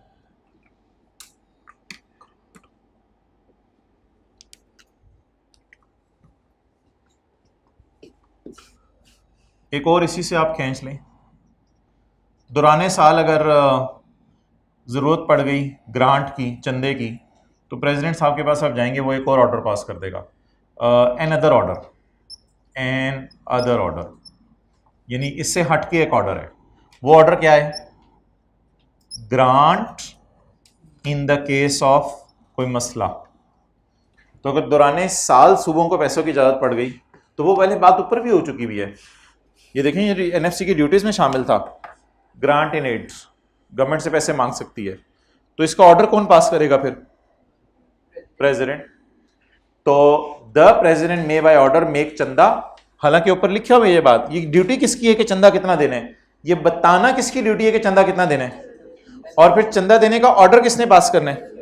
एक और इसी से आप खींच लें, दौराने साल अगर ज़रूरत पड़ गई ग्रांट की, चंदे की, तो प्रेसिडेंट साहब के पास आप जाएंगे, वो एक और ऑर्डर पास कर देगा, एन अदर ऑर्डर, यानी इससे हट के एक ऑर्डर है। वो ऑर्डर क्या है, grant in the case of कोई मसला। तो अगर दौराने साल सूबों को पैसों की इजाजत पड़ गई तो वो पहले बात ऊपर भी हो चुकी हुई है, ये देखें ये एनएफसी की ड्यूटीज में शामिल था, ग्रांट इन एड्स, गवर्नमेंट से पैसे मांग सकती है, तो इसका ऑर्डर कौन पास करेगा फिर, प्रेसिडेंट। तो the president may by order make चंदा, हालांकि ऊपर लिखा हुआ है ये बात, ये ड्यूटी किसकी है कि चंदा कितना देना है, ये बताना किसकी ड्यूटी है कि चंदा कितना देना है, और फिर चंदा देने का ऑर्डर किसने पास करना है,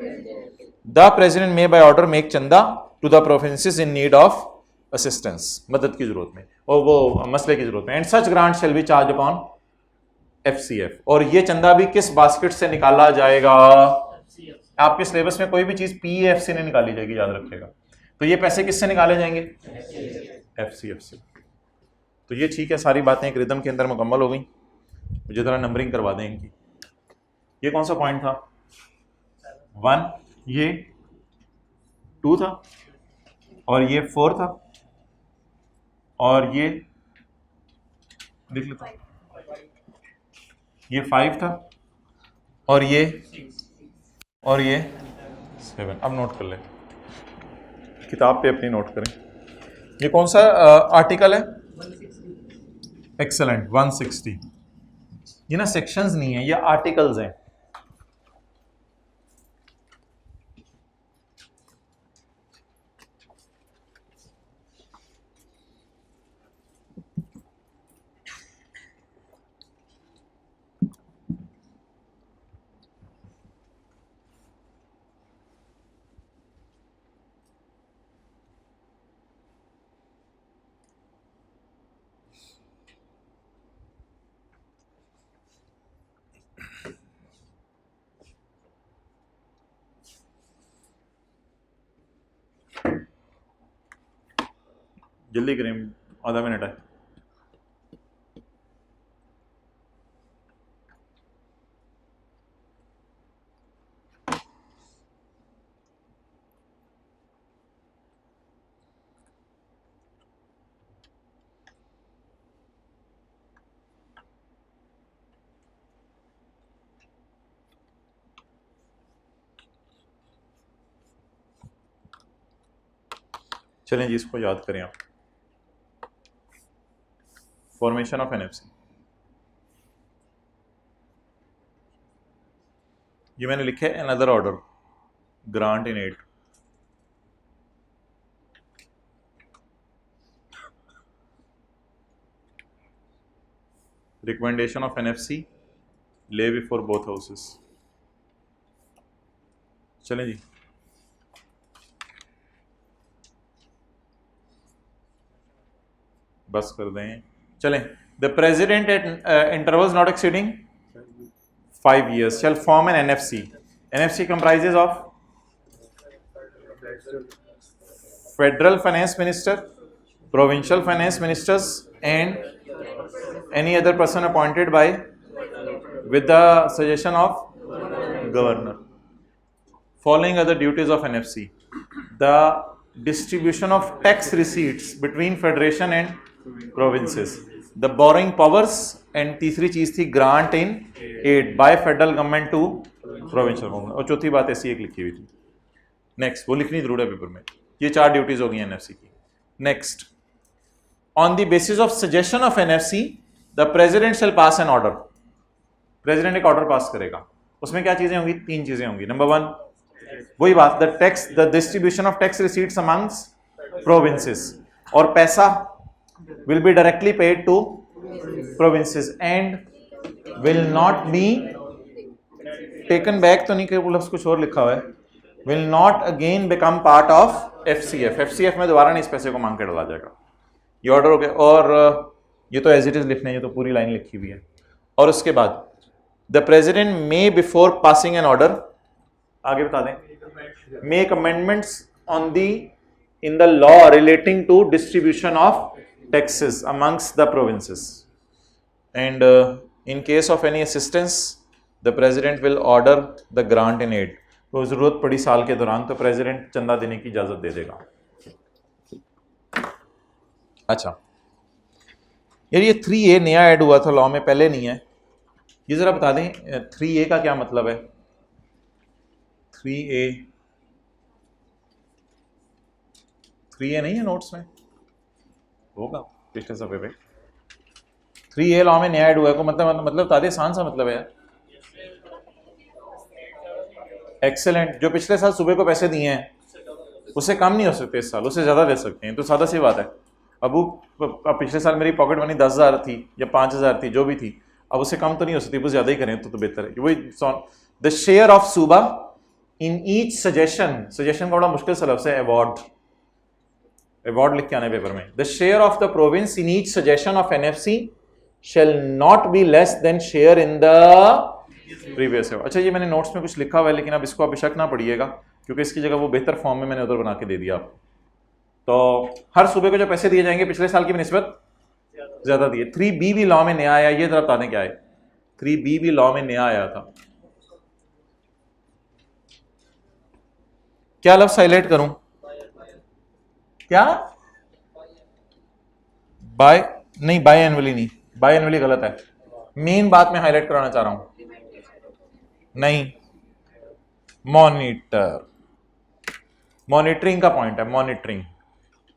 the president may by order make chanda to the provinces in need of assistance, मदद की जरूरत में और वो मसले की जरूरत में, and such grant shall be charge upon FCF. और ये चंदा भी किस बास्केट से निकाला जाएगा, आपके सिलेबस में कोई भी चीज पीएफ से नहीं निकाली जाएगी, याद रखिएगा। तो ये पैसे किससे निकाले जाएंगे, एफसीएफ से। तो ये ठीक है, सारी बातें एक रिदम के अंदर मुकम्मल हो गई। मुझे जरा नंबरिंग करवा दें इनकी। ये कौन सा पॉइंट था, 1, ये 2 था, और ये 4 था, और ये लिख लेता हूं ये 5 था और ये 7। अब नोट कर ले, किताब पे अपनी नोट करें। ये कौन सा आर्टिकल है? एक्सेलेंट, 160। ये ना सेक्शंस नहीं है, ये आर्टिकल्स हैं। जल्दी करें, आधा मिनट है। चलें जी, इसको याद करें आप। फॉर्मेशन ऑफ एनएफसी, ये मैंने लिखा है another order, grant in aid. Recommendation of NFC lay before both houses. चलें जी, बस कर दें। चलें, the president at intervals not exceeding 5 years shall form an NFC. NFC comprises of federal finance minister, provincial finance ministers, and any other person appointed by with the suggestion of governor. Following other duties of NFC: the distribution of tax receipts between federation and provinces, the borrowing powers, and तीसरी चीज थी grant in aid by federal government to provincial government, और चौथी बात ऐसी एक लिखी हुई थी। नेक्स्ट, वो लिखनी जरूर है पेपर में। ये 4 ड्यूटीज हो गई एनएफसी की। Next, on the basis of suggestion of NFC the president shall pass an order. President एक ऑर्डर पास करेगा, उसमें क्या चीजें होंगी? 3 चीजें होंगी। नंबर 1, वही बात, the tax, the distribution of tax receipts amongst provinces, और पैसा will be directly paid to provinces and will not be taken back, तो नहीं कि प्लस कुछ और लिखा हुआ है, will not again become part of FCF। FCF में दोबारा नहीं इस पैसे को मांग के डाला जाएगा। ये ऑर्डर हो गया, और ये तो एज इट इज लिखना है, ये तो पूरी लाइन लिखी हुई है। और उसके बाद the president may before passing an order, आगे बता दें, make amendments on the in the law relating to distribution of taxes amongst the provinces, and in case of any assistance the president will order the grant in aid। तो जरूरत पड़ी साल के दौरान तो प्रेसिडेंट चंदा देने की इजाजत दे देगा। अच्छा यार, ये 3A नया ऐड हुआ था लॉ में, पहले नहीं है, ये जरा बता दें 3A का क्या मतलब है? 3A नहीं है नोट्स में, होगा पिछले सफे पे। 3A लॉ में नया ऐड हुआ है, को मतलब तादे आसान सा मतलब है यार। एक्सेलेंट, जो पिछले साल सुबह को पैसे दिए हैं उससे कम नहीं हो सकते इस साल, उससे ज्यादा दे सकते हैं। तो सादा सी बात है। अब पिछले साल मेरी पॉकेट मनी 10,000 थी या 5,000 थी, जो भी थी, अब उससे कम तो नहीं हो सकती, वो ज्यादा ही करें तो बेहतर है। वही द शेयर ऑफ सूबा इन ईच सजेशन, सजेशन का बड़ा मुश्किल सा लफ्ज़ है, अवार्ड लिख के आने पेपर में। The share of the province in each suggestion of NFC shall not be less than share in the previous. अच्छा, ये मैंने नोट्स में कुछ लिखा हुआ है, लेकिन अब इसको आप बेशक ना पढ़िएगा, क्योंकि इसकी जगह वो बेहतर फॉर्म में मैंने उधर बना के दे दिया आपको। तो हर सूबे को जो पैसे दिए जाएंगे पिछले साल की निस्बत ज्यादा दिए। 3B भी लॉ में नया आया, ये जरा बता दें क्या है? 3B भी लॉ में नया आया था। क्या लफ्ज़ हाईलाइट करूं? क्या? बाय नहीं, बाय एनुअली नहीं, बाय एनुअली गलत है। मेन बात मैं हाईलाइट कराना चाह रहा हूं, नहीं, मॉनिटर, मॉनिटरिंग का पॉइंट है, मॉनिटरिंग,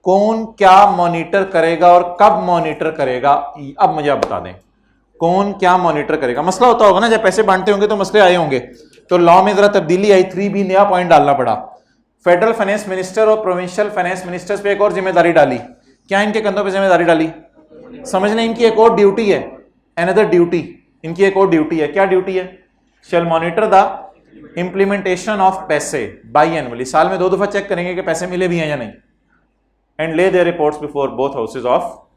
कौन क्या मॉनिटर करेगा और कब मॉनिटर करेगा, अब मुझे आप बता दें कौन क्या मॉनिटर करेगा। मसला होता होगा ना, जब पैसे बांटते होंगे तो मसले आए होंगे, तो लॉ में जरा तब्दीली आई, 3B नया पॉइंट डालना पड़ा, फेडरल फाइनेंस मिनिस्टर और प्रोविंशियल फाइनेंस मिनिस्टर्स पे एक और जिम्मेदारी डाली। क्या इनके कंधों पे जिम्मेदारी डाली? समझ लें इनकी एक और ड्यूटी है, अनदर ड्यूटी, इनकी एक और ड्यूटी है। क्या ड्यूटी है? शैल मॉनिटर द इंप्लीमेंटेशन ऑफ पैसे बाई एनुअली, साल में 2 दफा चेक करेंगे कि पैसे मिले भी हैं या नहीं, and lay their reports before both houses of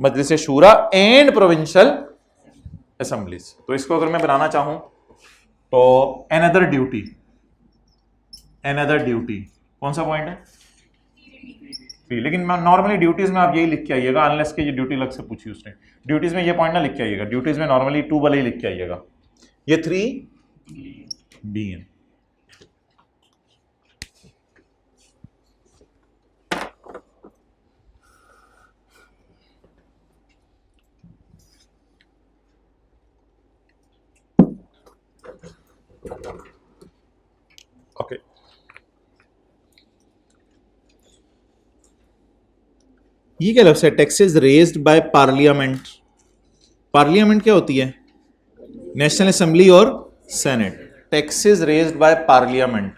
Majlis Shura and provincial assemblies. तो इसको अगर मैं बनाना चाहूं तो अनदर ड्यूटी, अनदर ड्यूटी कौन सा पॉइंट है? लेकिन नॉर्मली ड्यूटीज में आप यही लिख के आइएगा, अनलेस के ये ड्यूटी लग से पूछी उसने, ड्यूटीज में ये पॉइंट ना लिख के आइएगा, ड्यूटीज में नॉर्मली 2 वाले ही लिख के आइएगा, ये 3B है। ओके, ये क्या लफ्ज़ है? Taxes raised by parliament. Parliament क्या होती है? नेशनल असेंबली और senate. Taxes raised by parliament.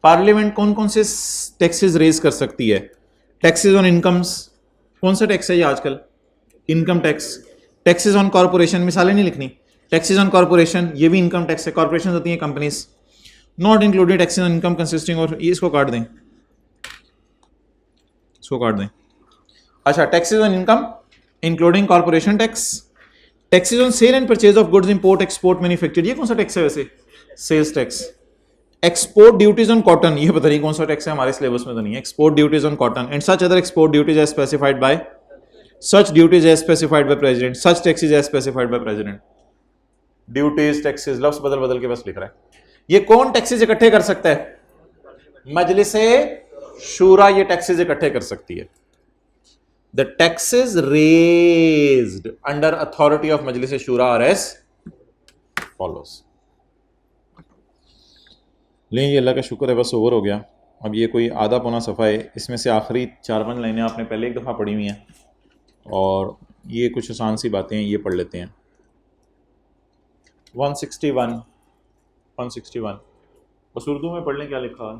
Parliament कौन कौन से टैक्सेस रेज कर सकती है? टैक्सेस ऑन इनकम्स, कौन सा टैक्स है ये आजकल? Income tax. Taxes on corporation, मिसालें नहीं लिखनी, टैक्सेस ऑन कॉर्पोरेशन, ये भी इनकम टैक्स है, कॉर्पोरेशन होती है companies. Not included taxes on income consisting, और ये इसको काट दें, इसको काट दें। अच्छा, taxes on income including corporation tax, taxes on sale and purchase of goods, import, export, manufactured, ये कौन सा टैक्स है वैसे? Sales tax. Export duties on cotton, ये पता नहीं कौन सा टैक्स है, हमारे सिलेबस में तो नहीं है। Export duties on cotton and such other export duties as specified by, such duties as specified by president, such taxes as specified by president. Duties, taxes, लफ्ज बदल बदल के बस लिख रहा है। ये कौन टैक्सेस इकट्ठे कर सकता है? मजलिसे शूरा ये टैक्सेस इकट्ठे कर सकती है। The taxes raised under authority of Majlis Shura are as follows. लेकिन ये अल्लाह का शुक्र है बस ओवर हो गया। अब ये कोई आधा पौना सफ़ा है, इसमें से आखिरी 4-5 लाइनें आपने पहले एक दफ़ा पढ़ी हुई हैं और ये कुछ आसान सी बातें हैं, ये पढ़ लेते हैं। 161 बस उर्दू में पढ़ लें क्या लिखा है,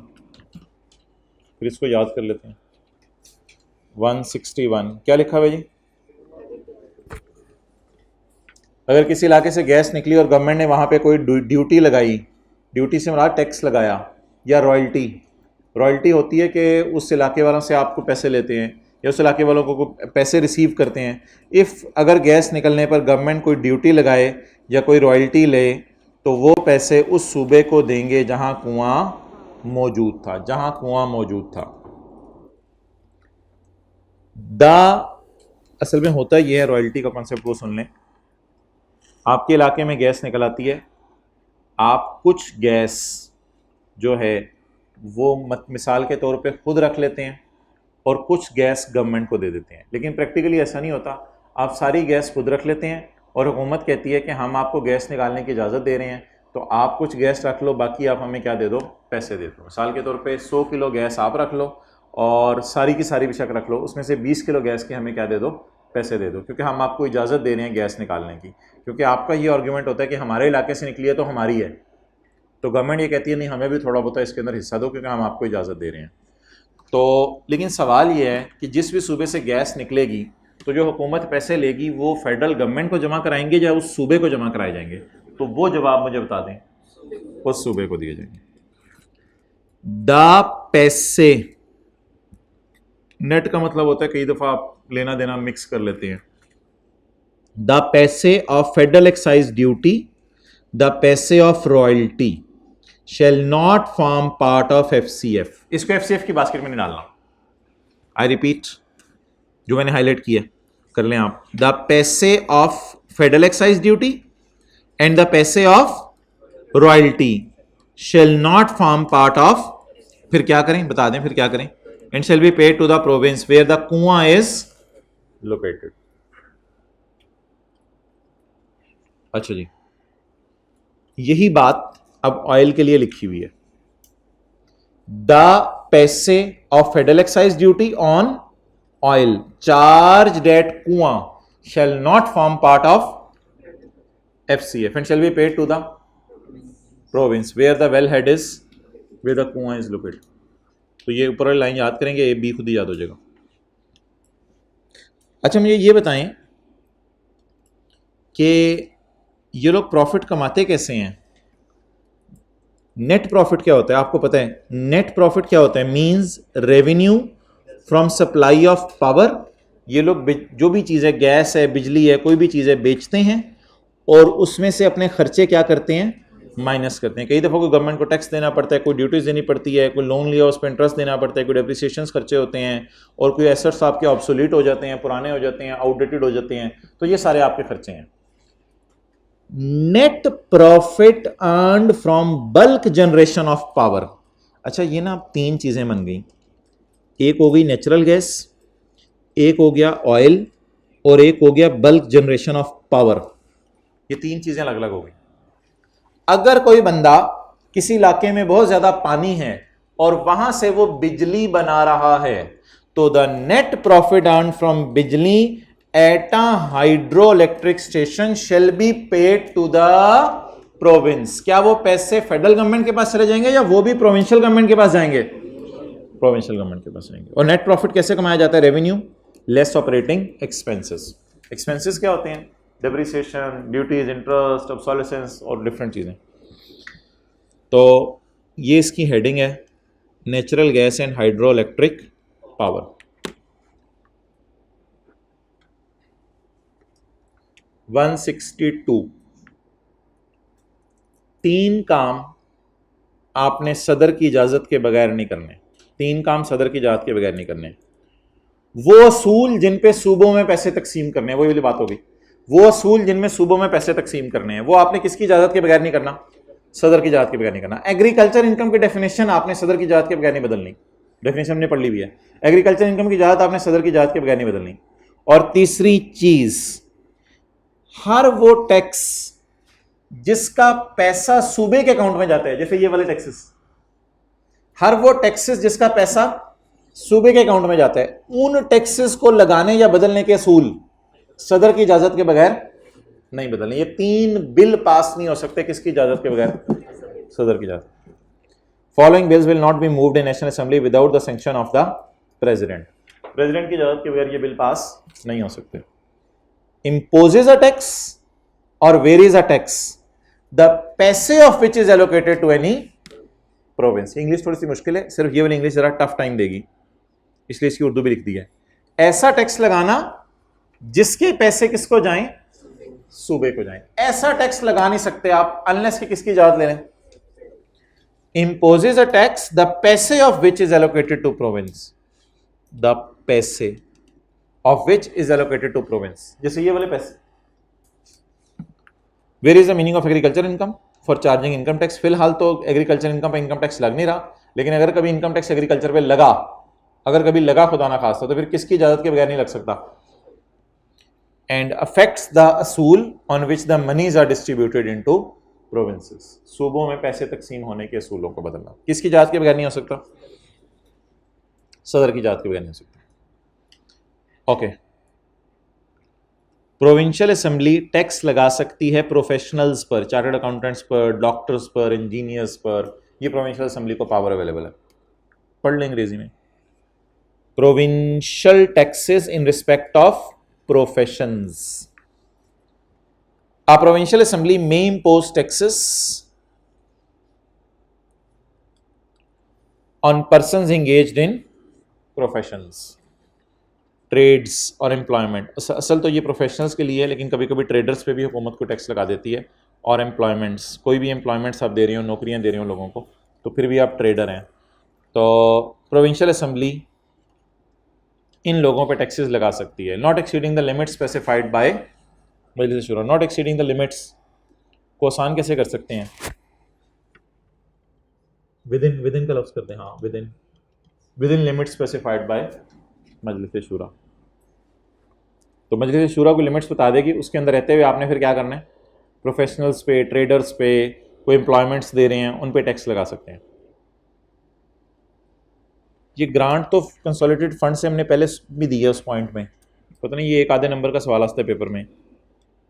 फिर इसको याद कर लेते हैं। 161 क्या लिखा हुआ जी? अगर किसी इलाके से गैस निकली और गवर्नमेंट ने वहां पे कोई ड्यूटी लगाई, ड्यूटी से मतलब टैक्स लगाया, या रॉयल्टी, रॉयल्टी होती है कि उस इलाके वालों से आपको पैसे लेते हैं या उस इलाके वालों को पैसे रिसीव करते हैं। इफ़ अगर गैस निकलने पर गवर्नमेंट कोई ड्यूटी लगाए या कोई रॉयल्टी ले तो वो पैसे उस सूबे को देंगे जहां कुआं मौजूद था, जहां कुआं मौजूद था। असल में होता ये है, रॉयल्टी का कॉन्सेप्ट वो सुन लें। आपके इलाके में गैस निकल आती है, आप कुछ गैस जो है वो मिसाल के तौर पे खुद रख लेते हैं और कुछ गैस गवर्नमेंट को दे देते हैं। लेकिन प्रैक्टिकली ऐसा नहीं होता, आप सारी गैस खुद रख लेते हैं और हुकूमत कहती है कि हम आपको गैस निकालने की इजाज़त दे रहे हैं, तो आप कुछ गैस रख लो, बाकी आप हमें क्या दे दो? पैसे दे दो। मिसाल के तौर पे 100 किलो गैस आप रख लो और सारी की सारी बेशक रख लो, उसमें से 20 किलो गैस की हमें क्या दे दो? पैसे दे दो, क्योंकि हम आपको इजाज़त दे रहे हैं गैस निकालने की। क्योंकि आपका ये आर्गूमेंट होता है कि हमारे इलाके से निकली है तो हमारी है, तो गवर्नमेंट ये कहती है नहीं हमें भी थोड़ा बहुत इसके अंदर हिस्सा दो क्योंकि हम आपको इजाज़त दे रहे हैं। तो लेकिन सवाल ये है कि जिस भी सूबे से गैस निकलेगी तो जो हुकूमत पैसे लेगी वो फेडरल गवर्नमेंट को जमा कराएंगे या उस सूबे को जमा कराए जाएंगे? तो वो जवाब मुझे बता दें, उस सूबे को दिए जाएंगे। पैसे, नेट का मतलब होता है, कई दफा आप लेना देना मिक्स कर लेते हैं। The paise of federal excise duty, the paise of royalty shall not form part of FCF। इसको FCF की बास्केट में नहीं डालना। आई रिपीट, जो मैंने हाईलाइट किया कर लें आप। The paise of federal excise duty and the paise of royalty shall not form part of, फिर क्या करें बता दें, फिर क्या करें? And shall be paid to the province where the kuan is located. अच्छा जी, यही बात अब ऑयल के लिए लिखी हुई है। The paise of federal excise duty on oil charge at कुआं shall not form part of FCF and shall be paid to the province where the wellhead is, where the कुआं is located। तो ये ऊपर वाली लाइन याद करेंगे, ए बी खुद ही याद हो जाएगा। अच्छा मुझे ये बताएं कि ये लोग प्रॉफिट कमाते कैसे हैं? नेट प्रॉफिट क्या होता है आपको पता है? नेट प्रॉफिट क्या होता है? Means revenue from supply of power. ये लोग जो भी चीज़ है, गैस है, बिजली है, कोई भी चीज़ है, बेचते हैं और उसमें से अपने खर्चे क्या करते हैं? माइनस करते हैं। कई दफ़ा कोई गवर्नमेंट को टैक्स देना पड़ता है, कोई ड्यूटीज देनी पड़ती है, कोई लोन लिया उस पर इंटरेस्ट देना पड़ता है, कोई डेप्रिसिएशन खर्चे होते हैं और कोई एसेट्स आपके ऑब्सोलीट हो जाते हैं, पुराने हो जाते हैं, आउटडेटेड हो जाते हैं, तो ये सारे आपके खर्चे हैं। Net profit earned from bulk generation of power. अच्छा ये ना तीन चीज़ें बन गई, एक हो गई नेचुरल गैस, एक हो गया ऑयल और एक हो गया बल्क जनरेशन ऑफ पावर। ये तीन चीजें अलग अलग हो गई। अगर कोई बंदा किसी इलाके में बहुत ज्यादा पानी है और वहां से वो बिजली बना रहा है तो the net profit earn from bijli at a hydroelectric station shall be paid to the province. क्या वो पैसे फेडरल गवर्नमेंट के पास चले जाएंगे या वो भी प्रोविंशियल गवर्नमेंट के पास जाएंगे? प्रोविंशियल गवर्नमेंट के पास जाएंगे। और नेट प्रॉफिट कैसे कमाया जाता है? Revenue less operating expenses. Expenses क्या होते हैं? डेप्रिसिएशन, ड्यूटीज, इंटरेस्ट, ऑब्सोलेसेंस और डिफरेंट चीजें। तो ये इसकी हेडिंग है, natural gas and hydro electric power. One 162 तीन काम आपने सदर की इजाजत के बगैर नहीं करने। तीन काम सदर की इजाजत के बगैर नहीं करने। वो असूल जिन पे सूबों में पैसे तकसीम करने हैं, वही वाली बात होगी। वो असूल जिनमें सूबों में पैसे तकसीम करने हैं वो आपने किसकी इजाजत के बगैर नहीं करना? सदर की इजाजत के बगैर नहीं करना। एग्रीकल्चर इनकम की डेफिनेशन आपने सदर की इजाजत के बगैर नहीं बदलनी। डेफिनेशन हमने पढ़ ली हुई है। एग्रीकल्चर इनकम की इजाजत आपने सदर की इजाजत के बगैर नहीं बदलनी। और तीसरी चीज, हर वो टैक्स जिसका पैसा सूबे के अकाउंट में जाता है, जैसे ये वाले टैक्सेस, हर वो टैक्सेस जिसका पैसा सूबे के अकाउंट में जाता है, उन टैक्सेस को लगाने या बदलने के असूल सदर की इजाजत के बगैर नहीं बदलने। ये तीन बिल पास नहीं हो सकते किसकी इजाजत के बगैर? सदर की इजाजत। Following bills will not be moved in national assembly without the sanction of the president. President की इजाजत के बगैर ये बिल पास नहीं हो सकते। imposes a tax or varies a tax, the पैसे of which is allocated to any province। English थोड़ी सी मुश्किल है, सिर्फ ये वाली इंग्लिश जरा टफ टाइम देगी, इसलिए इसकी उर्दू भी लिख दी है। ऐसा टैक्स लगाना जिसके पैसे किसको जाएं? सूबे को जाएं। ऐसा टैक्स लगा नहीं सकते आप अनलेस कि किसकी इजाजत ले लें। imposes a tax the पैसे of which is allocated to province, the पैसे of which is allocated to province। जैसे ये वाले पैसे। Where is the meaning of agriculture income for charging income tax? फिलहाल तो एग्रीकल्चर इनकम पे इनकम टैक्स लग नहीं रहा, लेकिन अगर कभी इनकम टैक्स एग्रीकल्चर पे लगा, अगर कभी लगा खुदा ना खास्ता, तो फिर किसकी इजाजत के बगैर नहीं लग सकता। And affects the असूल on which the monies are distributed into provinces। सूबों में पैसे तकसीम होने के असूलों को बदलना किसकी इजाजत के बगैर नहीं हो सकता? सदर की इजाजत के बगैर नहीं हो सकता। ओके, प्रोविंशियल असेंबली टैक्स लगा सकती है प्रोफेशनल्स पर, चार्टर्ड अकाउंटेंट्स पर, डॉक्टर्स पर, इंजीनियर्स पर। ये प्रोविंशियल असेंबली को पावर अवेलेबल है। पढ़ लें अंग्रेजी में। Provincial taxes in respect of professions. A provincial assembly may impose taxes on persons engaged in professions, trades और एम्प्लॉयमेंट। असल तो ये प्रोफेशनल्स के लिए है, लेकिन कभी कभी ट्रेडर्स पे भी हुकूमत को टैक्स लगा देती है। और एम्प्लॉयमेंट्स, कोई भी एम्प्लॉयमेंट्स आप दे रहे हो, नौकरियां दे रहे हो लोगों को, तो फिर भी आप ट्रेडर हैं, तो प्रोविंशियल असेंबली इन लोगों पे टैक्सेस लगा सकती है। Not exceeding the limits specified by Majlis Shura. Not exceeding the limits को आसान कैसे कर सकते हैं? विदिन का लफ्ज़ करते हैं। हाँ, within limits specified by Majlis शुरा। तो मजलिस शुरा को लिमिट्स बता देगी, उसके अंदर रहते हुए आपने फिर क्या करना है? प्रोफेशनल्स पे, ट्रेडर्स पे, कोई एम्प्लॉयमेंट्स दे रहे हैं उन पे टैक्स लगा सकते हैं। ये ग्रांट तो कंसोलिडेटेड फंड से हमने पहले भी दिया उस पॉइंट में, पता नहीं ये एक आधे नंबर का सवाल आता है पेपर में।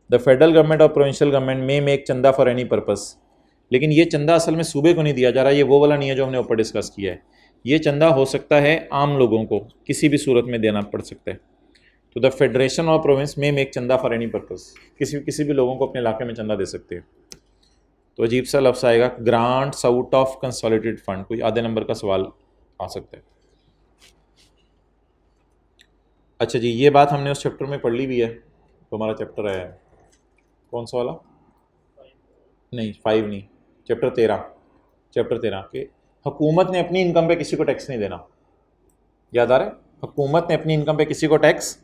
द फेडरल गवर्नमेंट और प्रोविंशियल गवर्नमेंट में मेक चंदा फॉर एनी पर्पस, लेकिन ये चंदा असल में सूबे को नहीं दिया जा रहा, ये वो वाला नहीं है जो हमने ऊपर डिस्कस किया है। ये चंदा हो सकता है आम लोगों को किसी भी सूरत में देना पड़ सकता है। तो द फेडरेशन और प्रोविंस में मेक चंदा फॉर एनी पर्पस, किसी भी लोगों को अपने इलाके में चंदा दे सकते हैं। तो अजीब सा लफ्ज़ आएगा grants out of consolidated fund, कोई आधे नंबर का सवाल आ सकता है। अच्छा जी, ये बात हमने उस चैप्टर में पढ़ ली भी है, तो हमारा चैप्टर है कौन सा वाला? नहीं 5 नहीं, चैप्टर 13 के हुकूमत ने अपनी इनकम पे किसी को टैक्स नहीं देना। याद आ रहा है? हुकूमत ने अपनी इनकम पे किसी को टैक्स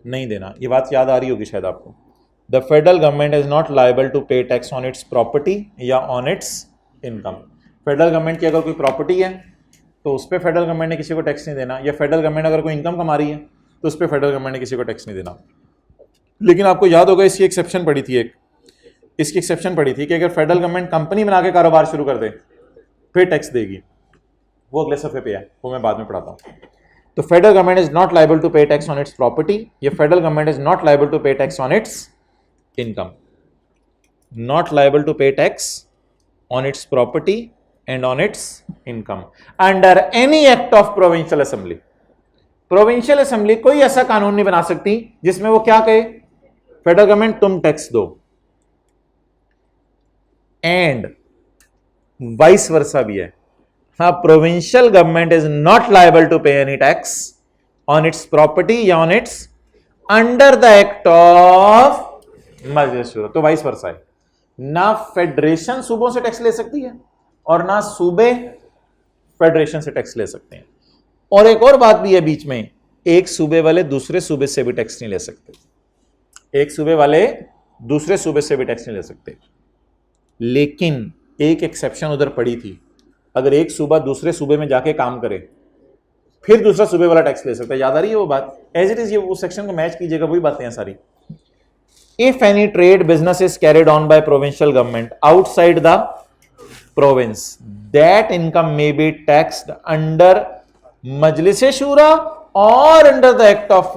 नहीं देना, ये बात याद आ रही होगी शायद आपको। The federal government is not liable to pay tax on its property या on its income. Federal government की अगर कोई प्रॉपर्टी है तो उस पर फेडरल गवर्नमेंट ने किसी को टैक्स नहीं देना, या फेडरल गवर्नमेंट अगर कोई इनकम कमा रही है तो उस पर फेडरल गवर्नमेंट ने किसी को टैक्स नहीं देना। लेकिन आपको याद होगा इसकी एक्सेप्शन पड़ी थी, इसकी एक्सेप्शन पड़ी थी कि अगर फेडरल गवर्नमेंट कंपनी बना के कारोबार शुरू कर दे फिर टैक्स देगी, वो अगले सफ़े पे है, वो मैं बाद में पढ़ाता हूँ। तो federal government is not liable to pay tax on its property, या federal government is not liable to pay tax on its income, not liable to pay tax on its property and on its income under any act of provincial assembly. Provincial assembly कोई ऐसा कानून नहीं बना सकती जिसमें वो क्या कहे, फेडरल गवर्नमेंट तुम टैक्स दो, एंड वाइस वर्सा भी है। हाँ, provincial government is not liable to pay any tax on its property या on its under the act of मजलिस शूरा, तो वाइस वर्सा है। ना फेडरेशन सूबों से टैक्स ले सकती है और ना सूबे फेडरेशन से टैक्स ले सकते हैं। और एक और बात भी है बीच में, एक सूबे वाले दूसरे सूबे से भी टैक्स नहीं ले सकते, एक सूबे वाले दूसरे सूबे से भी टैक्स नहीं ले सकते। लेकिन एक एक्सेप्शन उधर पड़ी थी, अगर एक सूबा दूसरे सूबे में जाके काम करे फिर दूसरा सूबे वाला टैक्स ले सकता है। याद आ रही है वो बात? एज इट इज, ये वो सेक्शन को मैच कीजिएगा, वही बातें हैं सारी। If any trade business is carried on by provincial government outside the province, that income may be taxed under Majlis Shura और under the act of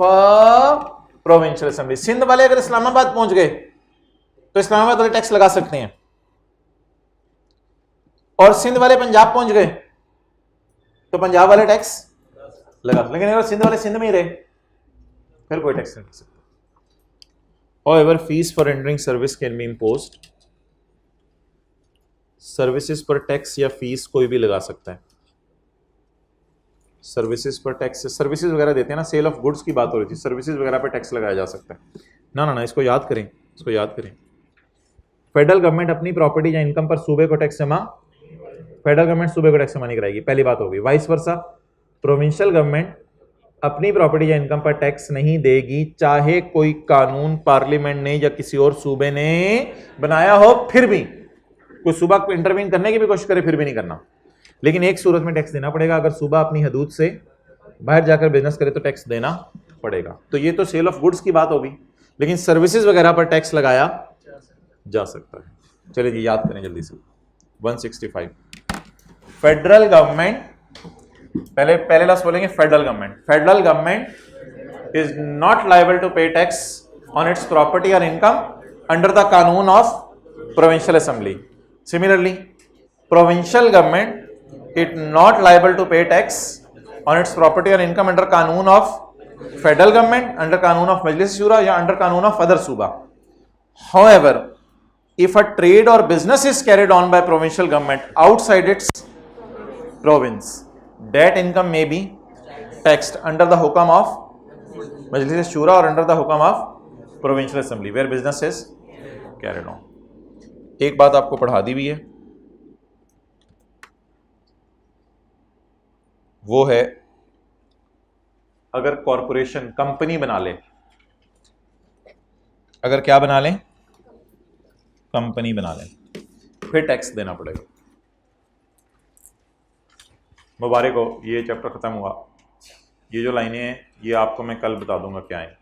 provincial assembly. Sindh वाले अगर इस्लामाबाद पहुंच गए तो इस्लामाबाद वाले टैक्स लगा सकते हैं, और सिंध वाले पंजाब पहुंच गए तो पंजाब वाले टैक्स लगा, लेकिन अगर सिंध वाले सिंध में ही रहे फिर कोई टैक्स नहीं लग सकता। However, fees for rendering service can be imposed. Services पर टैक्स या फीस कोई भी लगा सकता है। सर्विसेज पर टैक्स, सर्विसेज वगैरह देते हैं ना, सेल ऑफ गुड्स की बात हो रही थी, सर्विसेज वगैरह पर टैक्स लगाया जा सकता है। ना, इसको याद करें, इसको याद करें। फेडरल गवर्नमेंट अपनी प्रॉपर्टी या इनकम पर सूबे को टैक्स जमा, फेडरल गवर्नमेंट सूबे को टैक्स जमा नहीं कराएगी, पहली बात होगी। वाइस वर्सा, प्रोविंशियल गवर्नमेंट अपनी प्रॉपर्टी या इनकम पर टैक्स नहीं देगी, चाहे कोई कानून पार्लियामेंट ने या किसी और सूबे ने बनाया हो, फिर भी कोई सूबा को इंटरवीन करने की भी कोशिश करे फिर भी नहीं करना। लेकिन एक सूरत में टैक्स देना पड़ेगा, अगर सूबा अपनी हदूद से बाहर जाकर बिजनेस करे तो टैक्स देना पड़ेगा। तो ये तो सेल ऑफ गुड्स की बात होगी, लेकिन सर्विसेज वगैरह पर टैक्स लगाया जा सकता है। चलिए जी, याद करें जल्दी से। 165 फेडरल गवर्नमेंट, पहले लफ्ज़ बोलेंगे federal government is not liable to pay tax on its property और इनकम अंडर द कानून of provincial assembly. Similarly, provincial government it not liable to pay tax on its property और इनकम अंडर कानून ऑफ फेडरल गवर्नमेंट, अंडर कानून ऑफ मजलिस शूरा या अंडर कानून ऑफ अदर सूबा। However, if a trade or business is carried on by provincial government outside its province, that income may be taxed under the hukam of Majlis Shura or under the hukam of provincial assembly where business is carried on. एक बात आपको पढ़ा दी हुई है, वो है अगर कॉरपोरेशन कंपनी बना ले, अगर क्या बना लें, कंपनी बना लें, फिर टैक्स देना पड़ेगा। मुबारक हो, ये चैप्टर खत्म हुआ। ये जो लाइनें हैं ये आपको मैं कल बता दूंगा क्या है।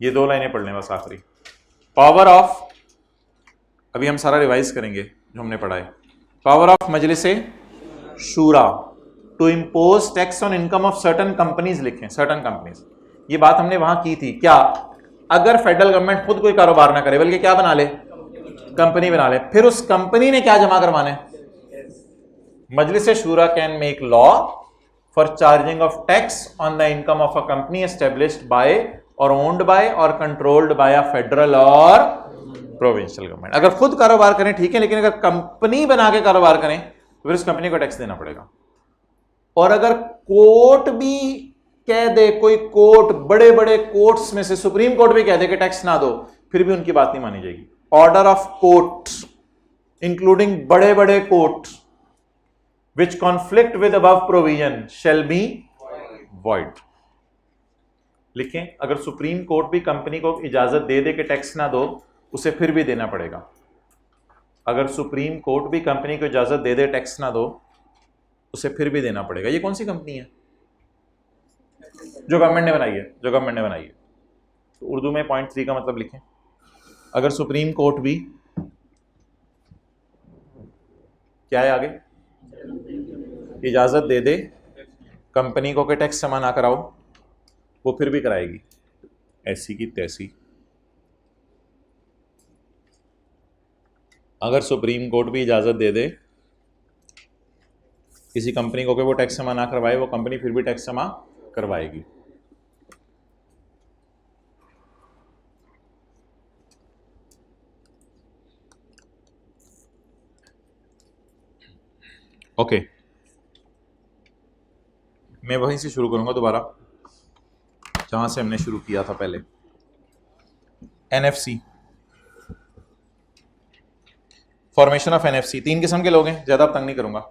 ये 2 लाइनें पढ़ लें बस आखिरी। पावर ऑफ, अभी हम सारा रिवाइज करेंगे जो हमने पढ़ा है। Power of Majlis Shura to impose tax on income of certain companies लिखें, सर्टन कंपनीज। ये बात हमने वहां की थी। क्या? अगर फेडरल गवर्नमेंट खुद कोई कारोबार ना करे बल्कि क्या बना ले, कंपनी बना ले, फिर उस कंपनी ने क्या जमा करवाने, Majlis Shura can make law for charging of tax on the income of a company established by or owned by or controlled by a federal or provincial government. अगर खुद कारोबार करें ठीक है, लेकिन अगर कंपनी बना के कारोबार करें तो फिर उस कंपनी को टैक्स देना पड़ेगा। और अगर कोर्ट भी कह दे, कोई कोर्ट, बड़े बड़े कोर्ट्स में से सुप्रीम कोर्ट भी कह दे कि टैक्स ना दो, फिर भी उनकी बात नहीं मानी जाएगी। ऑर्डर ऑफ कोर्ट इंक्लूडिंग बड़े बड़े court which conflict with above provision shall be void. लिखें, अगर सुप्रीम कोर्ट भी कंपनी को इजाजत दे दे कि टैक्स ना दो, उसे फिर भी देना पड़ेगा। अगर सुप्रीम कोर्ट भी कंपनी को इजाजत दे दे टैक्स ना दो, उसे फिर भी देना पड़ेगा। ये कौन सी कंपनी है? जो गवर्नमेंट ने बनाई है, जो गवर्नमेंट ने बनाई है। तो उर्दू में पॉइंट 3 का मतलब लिखें, अगर सुप्रीम कोर्ट भी, क्या है आगे, इजाजत दे दे कंपनी को कि टैक्स जमा ना कराओ, वो फिर भी कराएगी, ऐसी की तैसी। अगर सुप्रीम कोर्ट भी इजाजत दे दे किसी कंपनी को कि वो टैक्स जमा ना करवाए, वो कंपनी फिर भी टैक्स जमा करवाएगी। ओके, मैं वहीं से शुरू करूंगा दोबारा जहां से हमने शुरू किया था पहले। NFC, formation of NFC. 3 किस्म के लोग हैं, ज्यादा तंग नहीं करूंगा।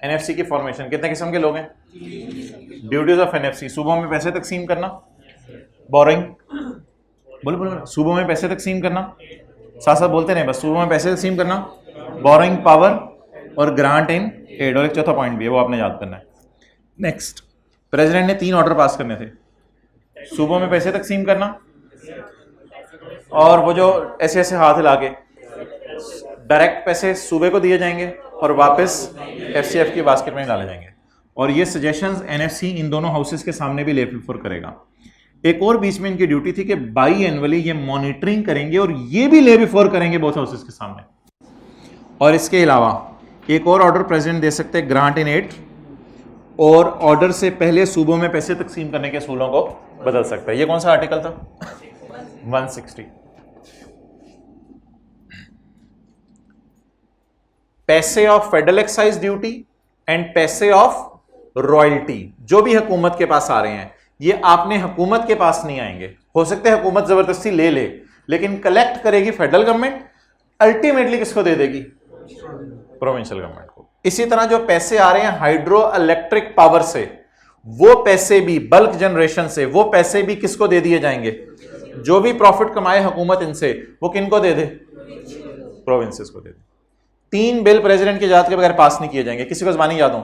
एनएफसी की फॉर्मेशन, कितने किस्म के लोग हैं? ड्यूटीज ऑफ एनएफसी, सूबों में पैसे तकसीम करना, बोरिंग, बोलो बोलो, सूबों में पैसे तकसीम करना, साथ साथ बोलते नहीं बस, सूबों में पैसे तकसीम करना, बोरिंग पावर और ग्रांट इन एड, और एक चौथा पॉइंट भी है, वो आपने याद करना है। नेक्स्ट, प्रेसिडेंट ने 3 ऑर्डर पास करने थे, सूबों में पैसे तकसीम करना, और वो जो ऐसे ऐसे हाथ हिला के डायरेक्ट पैसे सूबे को दिए जाएंगे और वापस एफसीएफ की बास्केट में डाले जाएंगे। और ये सजेशंस एनएफसी इन दोनों हाउसेस के सामने भी ले बिफोर करेगा। एक और बीच में इनकी ड्यूटी थी कि बाई एनुअली ये मॉनिटरिंग करेंगे और ये भी ले बिफोर करेंगे बोथ हाउसेस के सामने। और इसके अलावा एक और ऑर्डर प्रेसिडेंट दे सकते हैं, ग्रांट इन एड, और ऑर्डर से पहले सूबों में पैसे तकसीम करने के असूलों को बदल सकता है। ये कौन सा आर्टिकल था? 160। पैसे of federal excise duty and पैसे ऑफ रॉयल्टी जो भी हुकूमत के पास आ रहे हैं, ये आपने हुकूमत के पास नहीं आएंगे। हो सकता है हुकूमत जबरदस्ती ले ले, लेकिन कलेक्ट करेगी फेडरल गवर्नमेंट, अल्टीमेटली किसको दे देगी? प्रोविंशियल गवर्नमेंट को। इसी तरह जो पैसे आ रहे हैं हाइड्रो इलेक्ट्रिक पावर से, वो पैसे भी, बल्क जनरेशन से, वो पैसे भी किसको दे दिए जाएंगे? जो भी प्रॉफिट कमाए हुकूमत इनसे, वो किनको दे दे? प्रोविंसेस को दे दे। 3 बिल प्रेसिडेंट की इजाजत के बगैर पास नहीं किए जाएंगे। किसी को ज़बानी याद हो?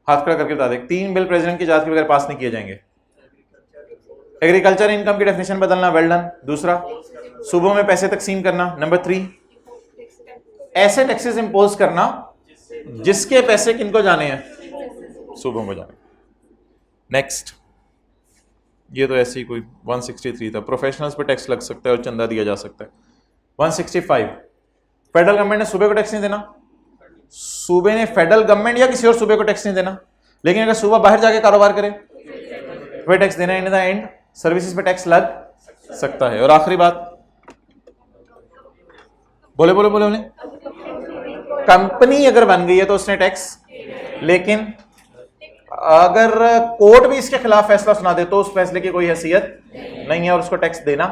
हाथ खड़ा करके बता दे। 3 बिल प्रेसिडेंट की इजाजत के बगैर पास नहीं किए जाएंगे। एग्रीकल्चर इनकम की डेफिनेशन बदलना, वेल डन। दूसरा, सूबों में पैसे तकसीम करना। नंबर 3, ऐसे टैक्सेस इंपोज करना जिसके पैसे किनको जाने हैं? सूबों को जाने। नेक्स्ट, ये तो ऐसे ही कोई 163 था, प्रोफेशनल्स पे टैक्स लग सकता है और चंदा दिया जा सकता है। 165, फेडरल गवर्नमेंट ने सूबे को टैक्स नहीं देना, सूबे ने फेडरल गवर्नमेंट या किसी और सूबे को टैक्स नहीं देना, लेकिन अगर सूबा बाहर जाके कारोबार करे फिर टैक्स देना। इन द एंड सर्विसेज पे टैक्स लग सकता है। और आखिरी बात, बोले बोले बोले बोले, कंपनी अगर बन गई है तो उसने टैक्स, लेकिन अगर कोर्ट भी इसके खिलाफ फैसला सुना दे तो उस फैसले की कोई हैसियत नहीं है और उसको टैक्स देना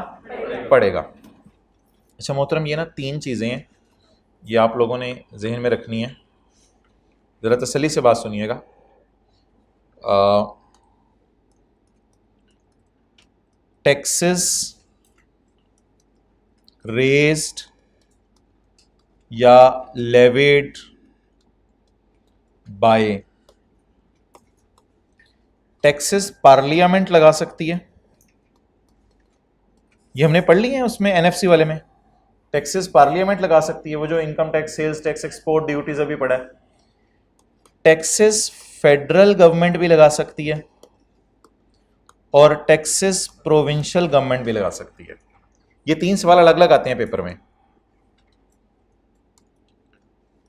पड़ेगा। अच्छा मोहतरम, ये ना 3 चीजें हैं, ये आप लोगों ने जहन में रखनी है, जरा तसल्ली से बात सुनिएगा। टैक्सेस रेज्ड या लेविड बाय, टैक्सेस पार्लियामेंट लगा सकती है ये हमने पढ़ ली है उसमें एनएफसी वाले में। टैक्सेस पार्लियामेंट लगा सकती है, वो जो income tax, sales tax, export duties अभी पढ़ा है। टैक्सेस फेडरल गवर्नमेंट भी लगा सकती है और टैक्सेस प्रोविंशियल गवर्नमेंट भी लगा सकती है। ये 3 सवाल अलग अलग आते हैं पेपर में।